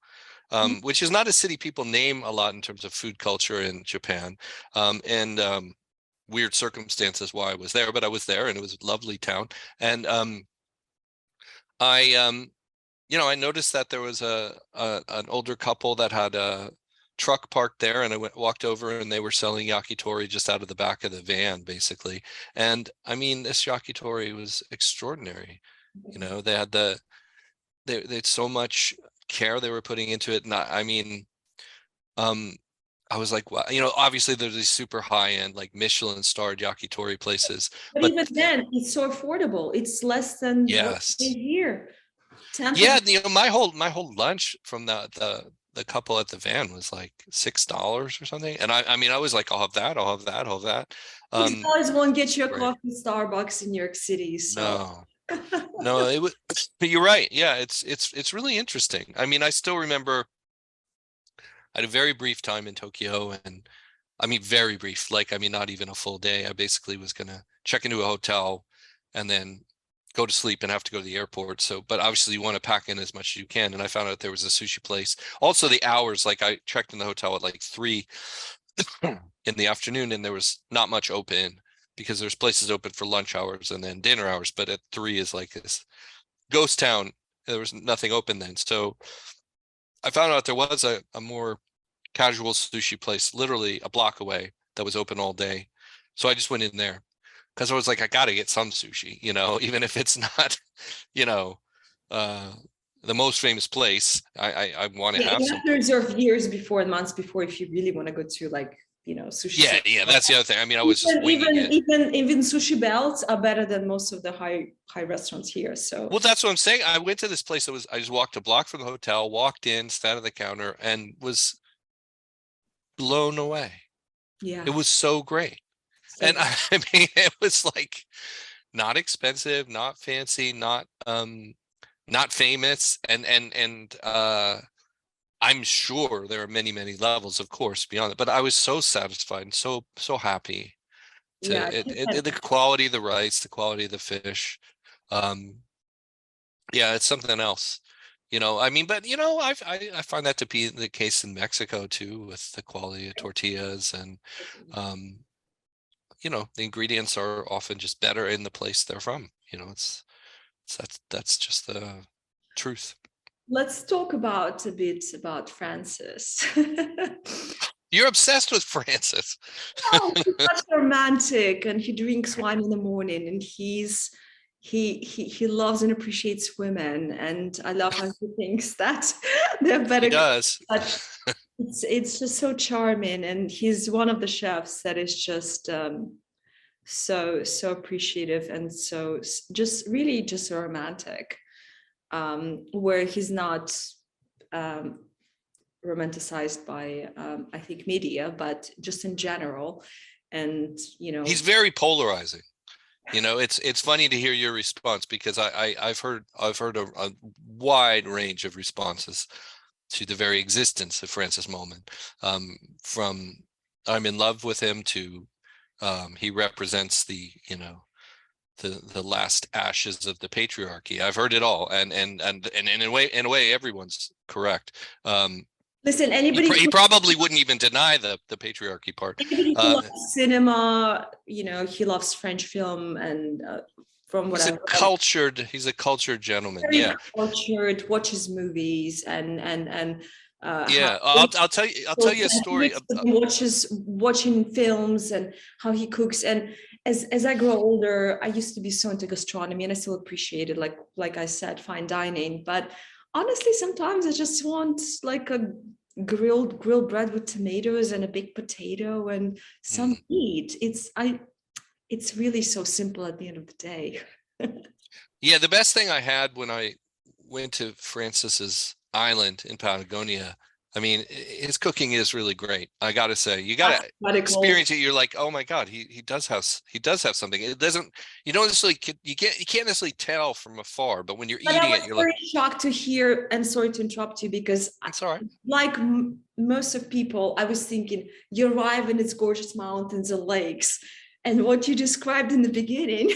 which is not a city people name a lot in terms of food culture in Japan, and weird circumstances why I was there, but I was there, and it was a lovely town. And I noticed that there was an older couple that had a truck parked there, and I walked over, and they were selling yakitori just out of the back of the van, basically. And I mean, this yakitori was extraordinary. You know, they had they had so much care they were putting into it. And I was like, wow, you know, obviously there's these super high end, like Michelin starred yakitori places. But even then, it's so affordable. It's less than yes, here. Yeah, you know, my whole lunch from the couple at the van was like $6 or something, and I mean, I was like, I'll have that, I'll have that, I'll have that. $6 won't get you a coffee at Starbucks in New York City. So. No, it was. But you're right. Yeah, it's really interesting. I mean, I still remember I had a very brief time in Tokyo, and I mean, very brief. Like, I mean, not even a full day. I basically was gonna check into a hotel and then go to sleep and have to go to the airport. So, but obviously you want to pack in as much as you can. And I found out there was a sushi place. Also the hours, like I checked in the hotel at like 3 in the afternoon, and there was not much open because there's places open for lunch hours and then dinner hours. But at 3 is like this ghost town. There was nothing open then. So I found out there was a more casual sushi place literally a block away that was open all day. So I just went in there, because I was like, I got to get some sushi, you know, even if it's not, you know, the most famous place. I want to have you some. have to reserve years before and months before if you really want to go to like, you know, sushi. Yeah, that's the other thing. I mean, I was just winging it. Even sushi belts are better than most of the high restaurants here. So well, that's what I'm saying. I went to this place that I just walked a block from the hotel, walked in, sat at the counter, and was blown away. Yeah, it was so great. And I mean, it was like not expensive, not fancy, not famous, and I'm sure there are many levels, of course, beyond it. But I was so satisfied and so happy to the quality of the rice, the quality of the fish. Yeah, it's something else. You know, I mean, but you know, I find that to be the case in Mexico too, with the quality of tortillas, and you know, the ingredients are often just better in the place they're from. You know, that's just the truth. Let's talk a bit about Francis. You're obsessed with Francis. Oh, he's such romantic, and he drinks wine in the morning, and he loves and appreciates women, and I love how he thinks that they're better. He does. But it's just so charming, and he's one of the chefs that is just so appreciative, and so just really just romantic, where he's not romanticized by I think media, but just in general. And you know, he's very polarizing. You know, it's funny to hear your response, because I've heard a wide range of responses to the very existence of Francis Moman, from I'm in love with him to, He represents the, the last ashes of the patriarchy. I've heard it all, and in a way, everyone's correct. Listen, He probably wouldn't even deny the patriarchy part. anybody who loves cinema, he loves French film, and from what He's I've he's a cultured gentleman. very Yeah, cultured, watches movies, and yeah. I'll tell you a story. Watching films and how he cooks. And as I grow older, I used to be so into gastronomy, and I still appreciate it, like I said, fine dining. But honestly, sometimes I just want like a grilled bread with tomatoes and a baked potato and some meat. It's really so simple at the end of the day. Yeah, the best thing I had when I went to Francis's island in Patagonia, I mean, his cooking is really great. I gotta say, you gotta experience it. You're like, oh my God, he does have something. It doesn't, you don't necessarily, you can't necessarily tell from afar, but when you're eating it, you're very shocked to hear, and sorry to interrupt you, because it's all right. Like most of people, I was thinking you arrive and it's gorgeous mountains and lakes, and what you described in the beginning.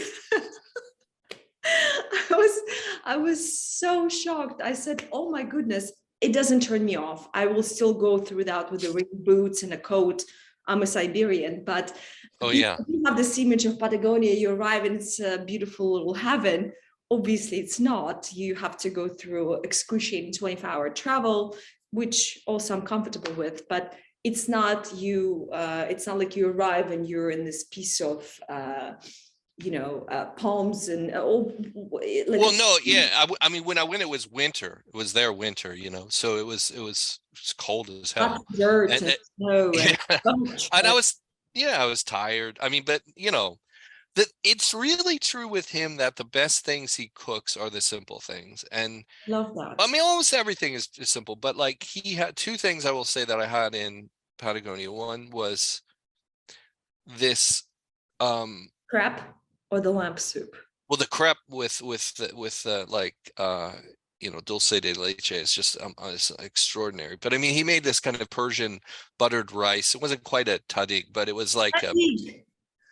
I was so shocked. I said, oh my goodness, it doesn't turn me off. I will still go through that with the rain boots and a coat. I'm a Siberian, but yeah, you have this image of Patagonia, you arrive and it's a beautiful little heaven. Obviously it's not. You have to go through excruciating 24-hour travel, which also I'm comfortable with, but it's not you. It's not like you arrive and you're in this piece of palms and well, no, yeah. I mean, when I went, it was winter. It was their winter, so it was cold as hell. Dirt and snow. And I was tired. I mean, but that it's really true with him that the best things he cooks are the simple things. And love that. I mean, almost everything is simple, but like he had two things I will say that I had in Patagonia. One was this crepe or the lamb soup. Well, the crepe with like dulce de leche is just is extraordinary. But I mean, he made this kind of Persian buttered rice. It wasn't quite a tadig, but it was like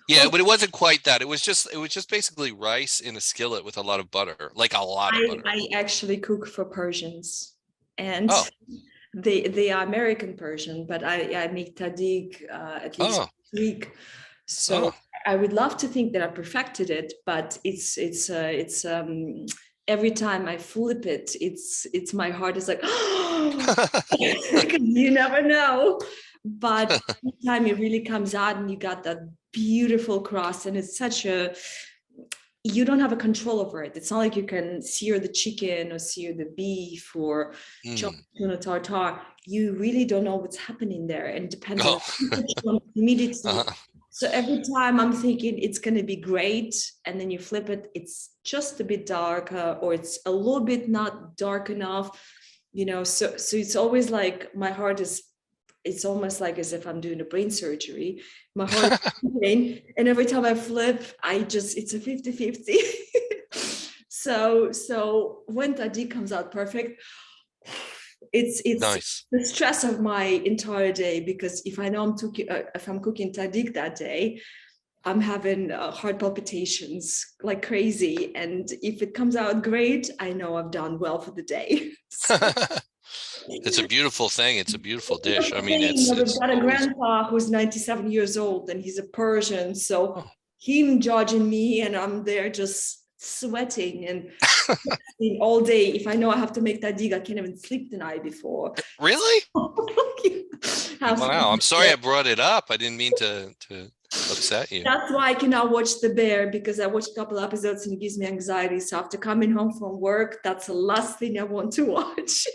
yeah, but it wasn't quite that. It was just basically rice in a skillet with a lot of butter, like a lot of butter. I actually cook for Persians, and they are American Persian, but I make tadig at least a week. So I would love to think that I perfected it, but it's every time I flip it, it's my heart is like, you never know. But every time it really comes out and you got that beautiful crust, and it's you don't have a control over it. It's not like you can sear the chicken or sear the beef or chop tuna tartare. You really don't know what's happening there, and it depends on humidity. So every time I'm thinking it's going to be great, and then you flip it, it's just a bit darker, or it's a little bit not dark enough, so it's always like my heart is, it's almost like as if I'm doing a brain surgery. My heart is beating, and every time I flip, it's a 50-50. So when tadig comes out perfect, it's nice. The stress of my entire day, because if I know if I'm cooking tadig that day, I'm having heart palpitations like crazy, and if it comes out great, I know I've done well for the day. It's a beautiful thing. It's a beautiful dish. I mean, we've got a grandpa who's 97 years old, and he's a Persian, so him judging me, and I'm there just sweating and all day. If I know I have to make tadig, I can't even sleep the night before. Really? Wow, I'm sorry I brought it up. I didn't mean to upset you. That's why I cannot watch The Bear, because I watched a couple episodes and it gives me anxiety. So after coming home from work, that's the last thing I want to watch.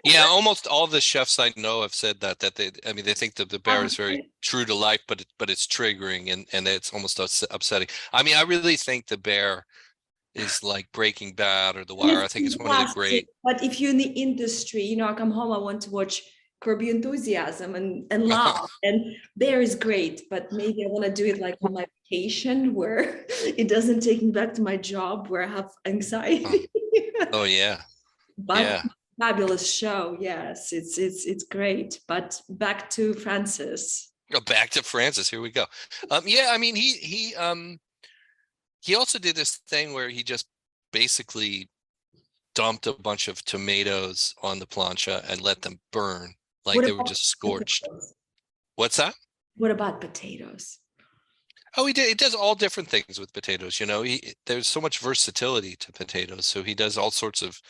Yeah, almost all the chefs I know have said that they think that The Bear is very true to life, but it's triggering and it's almost upsetting. I mean, I really think The Bear is like Breaking Bad or The Wire. I think it's one of the great. But if you're in the industry, I come home, I want to watch Curb Your Enthusiasm and laugh. And Bear is great, but maybe I want to do it like on my vacation, where it doesn't take me back to my job where I have anxiety. Oh yeah. But yeah. Fabulous show. Yes, it's great. But back to Francis. Oh, back to Francis. Here we go. Yeah, I mean, he also did this thing where he just basically dumped a bunch of tomatoes on the plancha and let them burn like What they were about just scorched. potatoes? What's that? What about potatoes? Oh, he does all different things with potatoes. There's so much versatility to potatoes. So he does all sorts of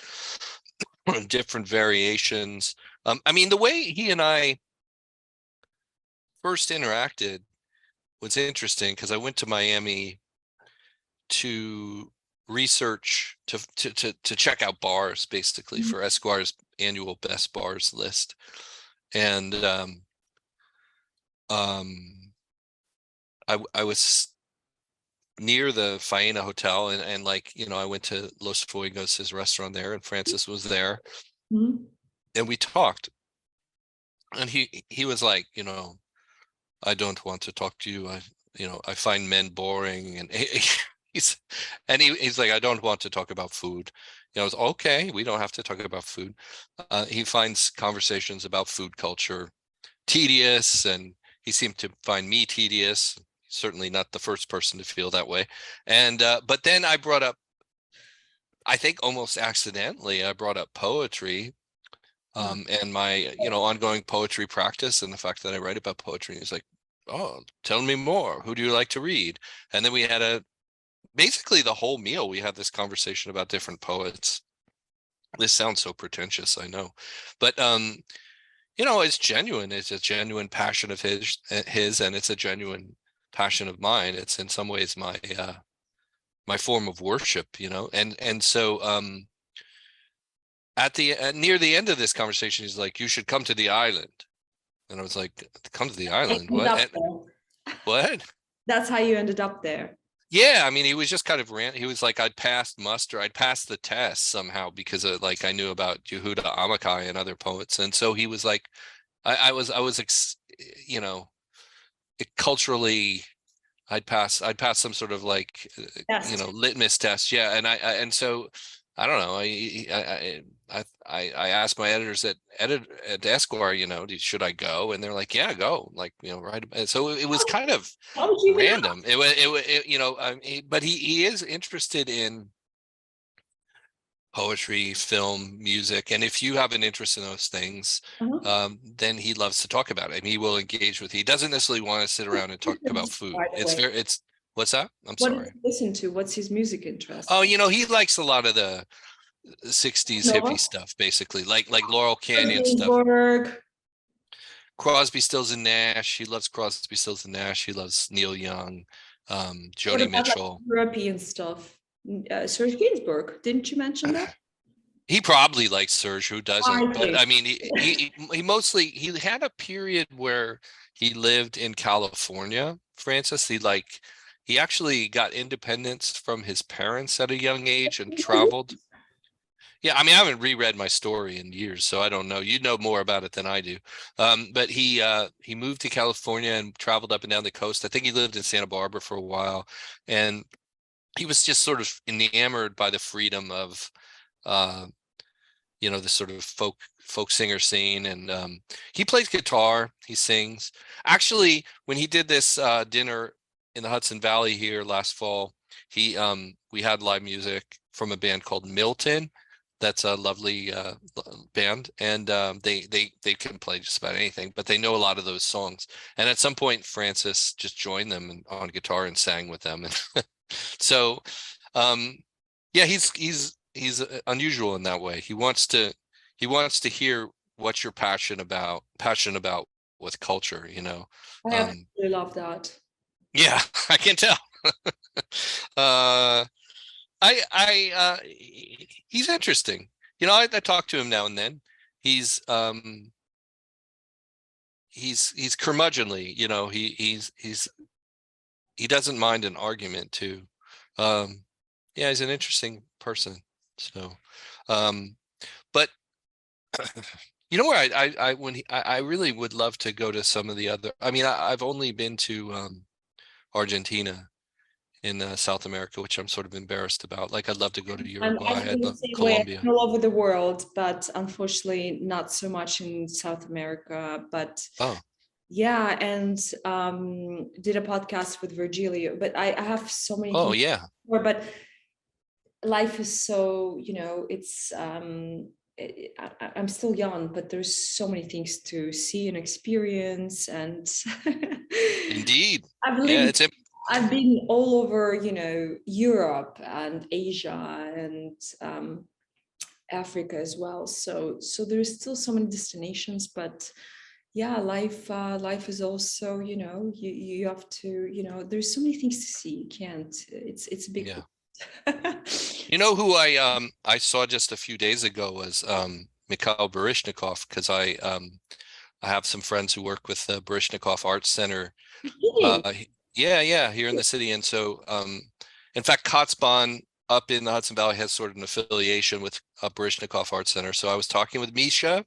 different variations. I mean, the way he and I first interacted was interesting because I went to Miami to research to check out bars basically for Esquire's annual best bars list. And I was near the Faena Hotel and like, I went to Los Fuegos, his restaurant there, and Francis was there. Mhm. And we talked. And he was like, I don't want to talk to you. I find men boring. And he's like, I don't want to talk about food. I was okay. We don't have to talk about food. He finds conversations about food culture tedious, and he seemed to find me tedious. Certainly not the first person to feel that way. And but then I brought up, I think almost accidentally, I brought up poetry. And my, ongoing poetry practice and the fact that I write about poetry. And he's like, oh, tell me more. Who do you like to read? And then we had basically the whole meal, we had this conversation about different poets. This sounds so pretentious, I know. But, it's genuine. It's a genuine passion of his, and it's a genuine passion of mine. It's in some ways my form of worship, and so, near the end of this conversation, he's like, you should come to the island. And I was like, come to the island? What? That's how you ended up there. Yeah, I mean, he was just kind of he was like, I'd passed muster. I'd passed the test somehow because of, like, I knew about Yehuda Amichai and other poets. And so he was like, I was, culturally, I'd passed some sort of like, litmus test. Yeah. And so I don't know. I asked my editors at Esquire, should I go? And they're like, yeah, go. Like, right. So it was kind of random. But he is interested in poetry, film, music, and if you have an interest in those things, then he loves to talk about it. I mean, he will engage with. He doesn't necessarily want to sit around and talk about food. It's what's that? I'm sorry. What does he listen to? What's his music interest? Oh, he likes a lot of the 60s hippie stuff, basically, like Laurel Canyon stuff. Crosby, Stills and Nash. He loves Crosby, Stills and Nash. He loves Neil Young, Joni Mitchell. Like European stuff. Serge Gainsbourg, didn't you mention that? He probably likes Serge, who doesn't? But I mean, he mostly, he had a period where he lived in California, Francis. He actually got independence from his parents at a young age and traveled. Yeah, I mean, I haven't reread my story in years, so I don't know. You know more about it than I do. But he moved to California and traveled up and down the coast. I think he lived in Santa Barbara for a while, and he was just sort of enamored by the freedom of, the sort of folk singer scene. And he plays guitar, he sings. Actually, when he did this dinner in the Hudson Valley here last fall, we had live music from a band called Milton. That's a lovely band, and they can play just about anything, but they know a lot of those songs. And at some point, Francis just joined them on guitar and sang with them. And so, yeah, he's unusual in that way. He wants to hear what you're passionate about with culture. I absolutely love that. Yeah, I can tell. He's interesting. I talk to him now and then. He's curmudgeonly. He doesn't mind an argument too. Yeah, he's an interesting person. So, but where I really would love to go to some of the other. I mean, I've only been to Argentina in South America, which I'm sort of embarrassed about. Like, I'd love to go to Uruguay, Colombia, all over the world, but unfortunately not so much in South America. But Yeah, and did a podcast with Virgilio, but I have so many Oh things yeah. more, but life is so, it's I'm still young, but there's so many things to see and experience, and Indeed. I've Yeah, lived, I've been all over, Europe and Asia and Africa as well. So there's still so many destinations, but yeah, life is also, you have to, there's so many things to see. You can't. It's a big. yeah. You know who I saw just a few days ago was Mikhail Baryshnikov, because I have some friends who work with the Baryshnikov Arts Center. Really? Yeah, here in the city. And so in fact, Kotzebue up in the Hudson Valley has sort of an affiliation with Baryshnikov Arts Center. So I was talking with Misha.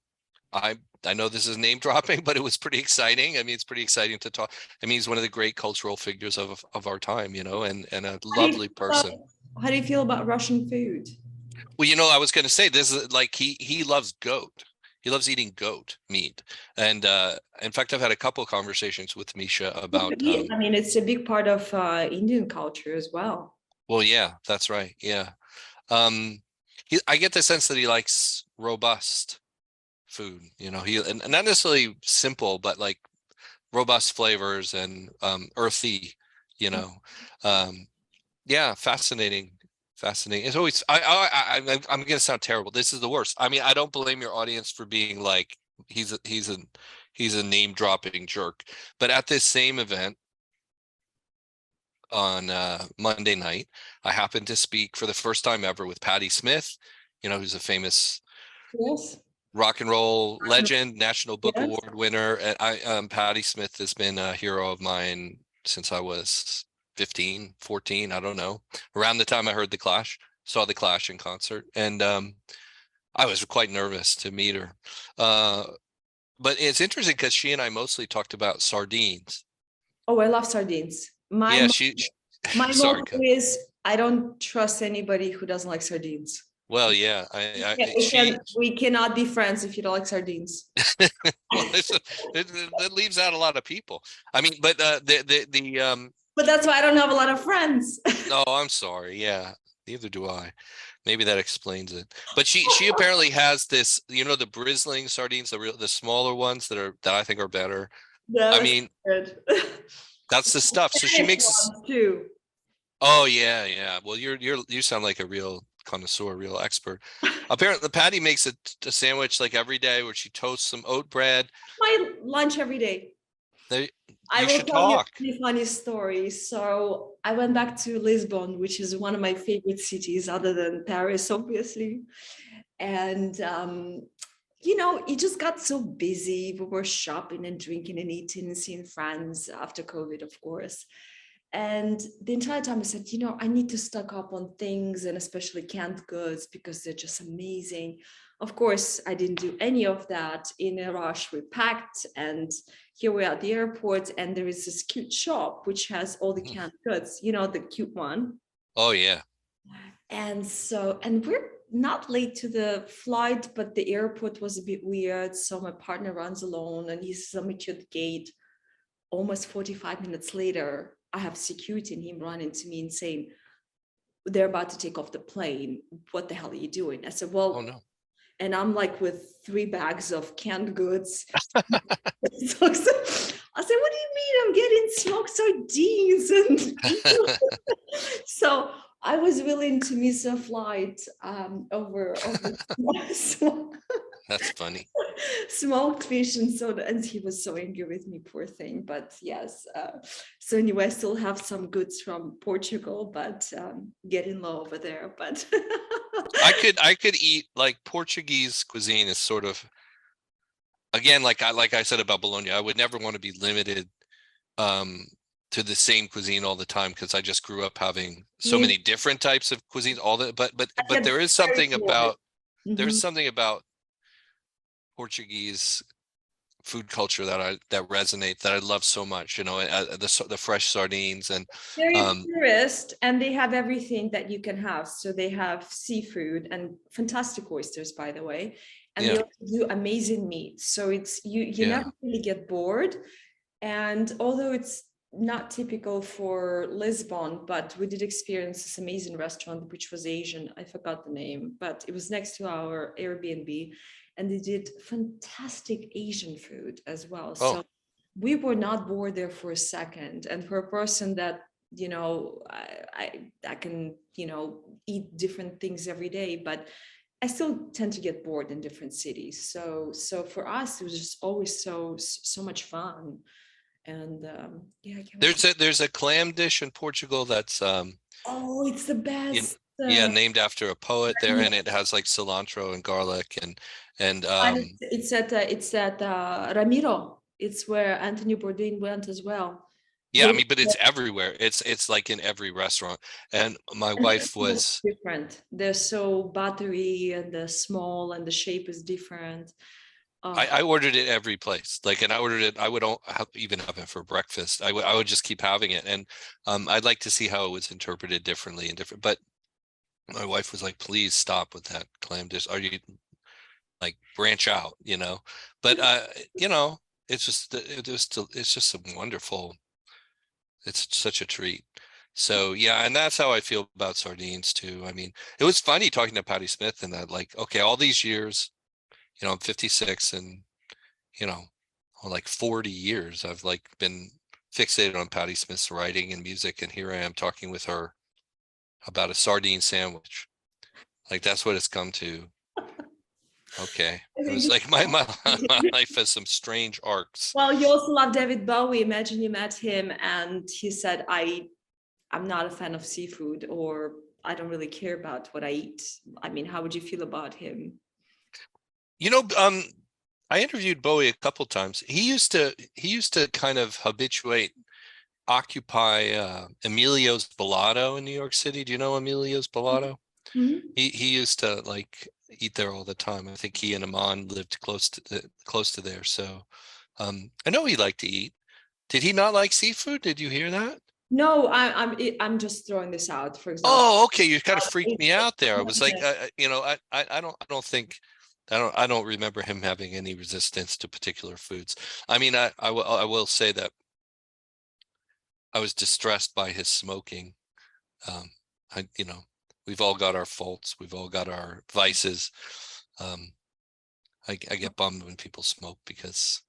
I know this is name dropping, but it was pretty exciting. I mean, it's pretty exciting to talk. I mean, he's one of the great cultural figures of our time, and a How do you lovely feel about, person. how do you feel about Russian food? Well, I was going to say this is like he loves goat. He loves eating goat meat. And in fact, I've had a couple of conversations with Misha about I mean, it's a big part of Indian culture as well. well, yeah, that's right. Yeah. I get the sense that he likes robust food, and not necessarily simple, but like robust flavors and earthy, you know. Um, yeah, fascinating. Fascinating. It's always I'm gonna sound terrible. This is the worst. I mean, I don't blame your audience for being like he's a name dropping jerk. But at this same event on Monday night, I happened to speak for the first time ever with Patti Smith, who's a famous Yes. rock and roll legend, National Book Yes. Award winner. And Patti Smith has been a hero of mine since I was 15, 14, I don't know, around the time I heard saw the Clash in concert. And I was quite nervous to meet her. But it's interesting because she and I mostly talked about sardines. Oh, I love sardines. Yeah, My sorry. motto is I don't trust anybody who doesn't like sardines. Well, yeah, We cannot be friends if you don't like sardines. well, it leaves out a lot of people. I mean, but But that's why I don't have a lot of friends. no, I'm sorry. Yeah, neither do I. Maybe that explains it. But she apparently has this, the Brisling sardines, the smaller ones that I think are better. Yeah, I that's mean, good. that's the stuff. So she Spanish makes. ones too. Oh yeah. Well, you sound like a real connoisseur, real expert. Apparently, Patty makes a sandwich like every day where she toasts some oat bread. My lunch every day. I You will should tell you a talk. really funny story. So I went back to Lisbon, which is one of my favorite cities other than Paris, obviously. And, it just got so busy. We were shopping and drinking and eating and seeing friends after COVID, of course. And the entire time I said, I need to stock up on things and especially canned goods because they're just amazing. Of course, I didn't do any of that. In a rush, we packed, and here we are at the airport, and there is this cute shop which has all the canned goods, the cute one. Oh yeah. And we're not late to the flight, but the airport was a bit weird. So my partner runs alone and he says, I'll meet you at the gate. Almost 45 minutes later, I have security and him running to me and saying, they're about to take off the plane. What the hell are you doing? I said, well, Oh no. and I'm like with 3 bags of canned goods. So I said, what do you mean? I'm getting smoked sardines. And so I was willing to miss a flight over That's funny. smoked fish and soda, and he was so angry with me, poor thing. But yes, so anyway, I still have some goods from Portugal, but getting low over there. But I could eat, like, Portuguese cuisine is sort of, again, like I said about Bologna, I would never want to be limited to the same cuisine all the time, because I just grew up having so many different types of cuisines, but there is something about there's something about Portuguese food culture that resonates, that I love so much, the fresh sardines and they're tourist, and they have everything that you can have. So they have seafood and fantastic oysters, by the way, and they also do amazing meat. So it's you never really get bored. And although it's not typical for Lisbon, but we did experience this amazing restaurant, which was Asian. I forgot the name, but it was next to our Airbnb. And they did fantastic Asian food as well. Oh, So we were not bored there for a second. And for a person that, I can, eat different things every day, but I still tend to get bored in different cities. So for us, it was just always so much fun. And yeah, I can't wait. there's a clam dish in Portugal that's Oh, it's the you know, best. yeah, named after a poet there, Yeah. and it has like cilantro and garlic and And it's at Ramiro. It's where Anthony Bourdain went as well. yeah, I But mean, but it's everywhere. It's like in every restaurant. And my wife it's was different. They're so buttery and they're small and the shape is different. Oh, I ordered it every place. Like, and I ordered it. I would even have it for breakfast. I would just keep having it, and I'd like to see how it was interpreted differently and different. But my wife was like, "Please stop with that clam dish. Are you like branch out?" But it's just it's just a wonderful. It's such a treat. So yeah, and that's how I feel about sardines too. I mean, it was funny talking to Patty Smith and that, like, okay, all these years, I'm 56 and, you know, like 40 years, I've like been fixated on Patty Smith's writing and music. And here I am talking with her about a sardine sandwich. Like, that's what it's come to. Okay. I It think was it's like my life has some strange arcs. well, you also love David Bowie. Imagine you met him and he said, I'm not a fan of seafood, or I don't really care about what I eat. I mean, how would you feel about him? You know, I interviewed Bowie a couple times. He used to kind of occupy Emilio's Bellato in New York City. Do you know Emilio's Bellato? Mhm. He used to like eat there all the time. I think he and Amon lived close to there. So I know he liked to eat. Did he not like seafood? Did you hear that? No, I'm just throwing this out. For example, Oh, okay. You kind of freaked me out there. I was like, I don't remember him having any resistance to particular foods. I mean, I will say that I was distressed by his smoking. Um, we've all got our faults. We've all got our vices. Um, I get bummed when people smoke because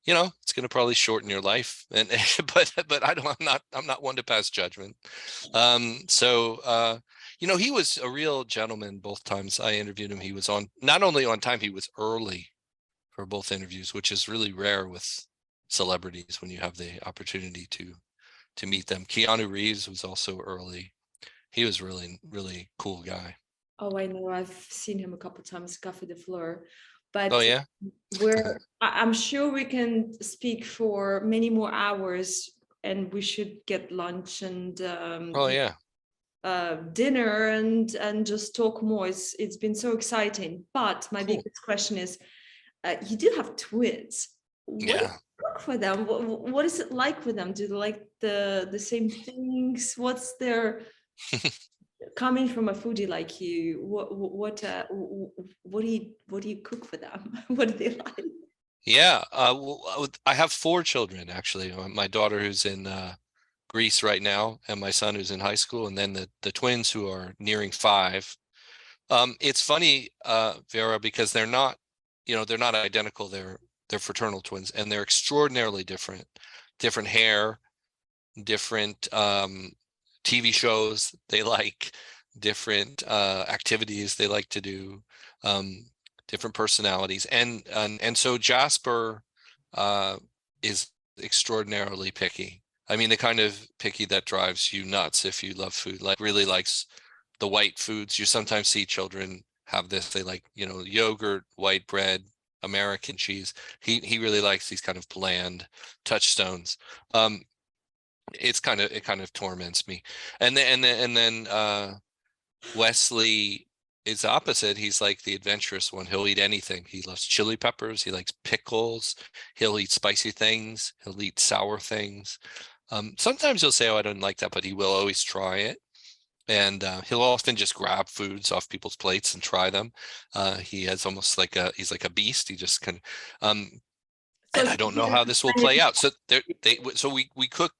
it's going to probably shorten your life, and but I'm not one to pass judgment. He was a real gentleman both times I interviewed him. He was not only on time, he was early for both interviews, which is really rare with celebrities when you have the opportunity to meet them. Keanu Reeves was also early. He was really, really cool guy. oh, I know. I've seen him a couple times, Cafe de Fleur, Oh but yeah. I'm sure we can speak for many more hours, and we should get lunch and Oh yeah. dinner and just talk more. It's been so exciting. But my Cool. biggest question is, you do have twins. What do Yeah. you cook for them? What is it like for them? Do they like the same things? What's their coming from a foodie like you? What do you cook for them? What do they like? Yeah. Well, I have 4 children actually. My daughter who's in Greece right now, and my son who's in high school, and then the twins who are nearing 5. It's funny, Vera, because they're not identical. They're fraternal twins, and they're extraordinarily different. Different hair, different TV shows they like, different activities they like to do, different personalities, and so Jasper is extraordinarily picky. I mean, the kind of picky that drives you nuts if you love food. Like, really likes the white foods. You sometimes see children have this. They like, yogurt, white bread, American cheese. He really likes these kind of bland touchstones. It kind of torments me. And then Wesley is opposite. He's like the adventurous one. He'll eat anything. He loves chili peppers. He likes pickles. He'll eat spicy things. He'll eat sour things. Sometimes he'll say, "Oh, I don't like that," but he will always try it. And he'll often just grab foods off people's plates and try them. He's like a beast. He just can. And I don't know how this will play out. So we cook,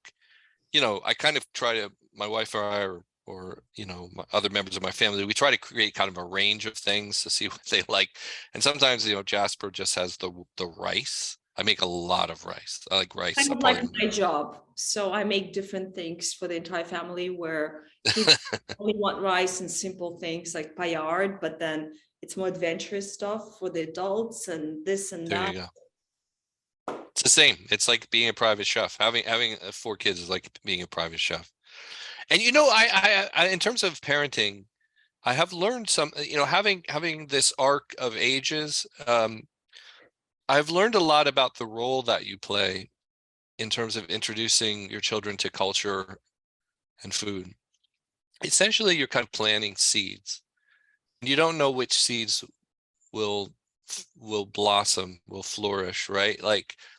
I kind of try to, my wife or I, or my other members of my family, we try to create kind of a range of things to see what they like. And sometimes, Jasper just has the rice. I make a lot of rice. I like rice. Kind of like my job. So I make different things for the entire family where kids only want rice and simple things like paillard, but then it's more adventurous stuff for the adults and this and There that. you go. It's the same. It's like being a private chef. Having 4 kids is like being a private chef. And I in terms of parenting, I have learned some, having this arc of ages, I've learned a lot about the role that you play in terms of introducing your children to culture and food. Essentially, you're kind of planting seeds. You don't know which seeds will blossom, will flourish, right?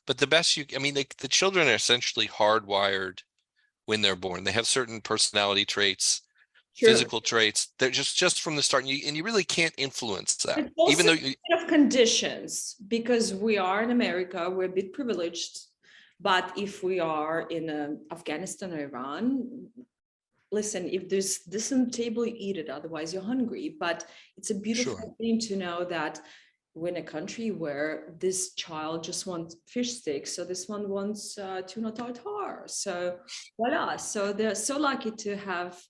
But the best the children are essentially hardwired when they're born. They have certain personality traits, Sure. physical traits. They're just from the start, and you really can't influence that. It's also Even though of conditions, because we are in America, we're a bit privileged. But if we are in Afghanistan or Iran, listen, if there's this on the table, you eat it. Otherwise, you're hungry. But it's a beautiful thing to know that we're in a country where this child just wants fish sticks, so this one wants tuna tartare. So voila. So they're so lucky to have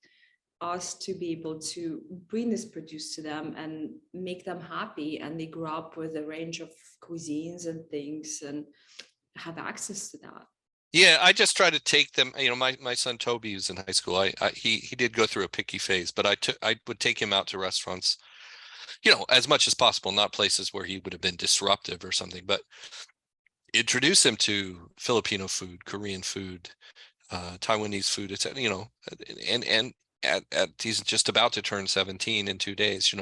us to be able to bring this produce to them and make them happy, and they grow up with a range of cuisines and things and have access to that. Yeah, I just try to take them. My son Toby, who's in high school, he did go through a picky phase, but I would take him out to restaurants, as much as possible, not places where he would have been disruptive or something, but introduce him to Filipino food, Korean food, Taiwanese food, etc. And he's just about to turn 17 in 2 days.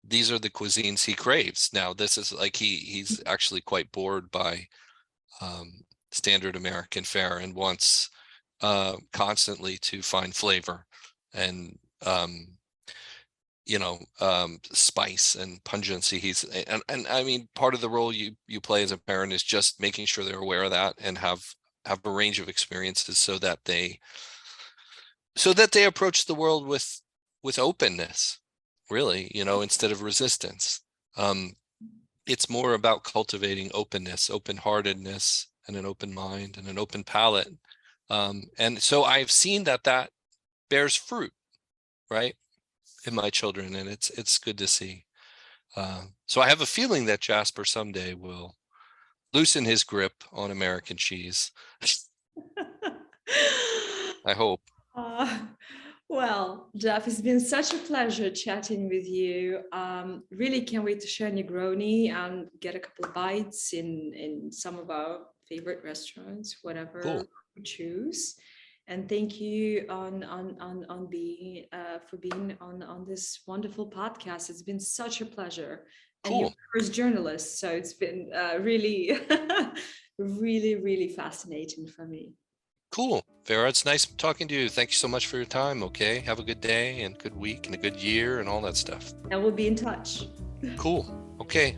These are the cuisines he craves. Now, this is like he's actually quite bored by standard American fare and wants constantly to find flavor and spice and pungency. And I mean, part of the role you play as a parent is just making sure they're aware of that and have a range of experiences so that they approach the world with openness, really, instead of resistance. It's more about cultivating openness, open-heartedness, and an open mind and an open palate. And so I've seen that bears fruit, right, in my children, and it's good to see. So I have a feeling that Jasper someday will loosen his grip on American cheese. I hope. Well, Jeff, it's been such a pleasure chatting with you. Really can't wait to share Negroni and get a couple of bites in some of our favorite restaurants, whatever you choose. And thank you on being for being on this wonderful podcast. It's been such a pleasure. And you're the first journalist, so it's been really, really, really fascinating for me. Cool. Vera, it's nice talking to you. Thank you so much for your time. Okay. Have a good day and good week and a good year and all that stuff. And we'll be in touch. Cool. Okay.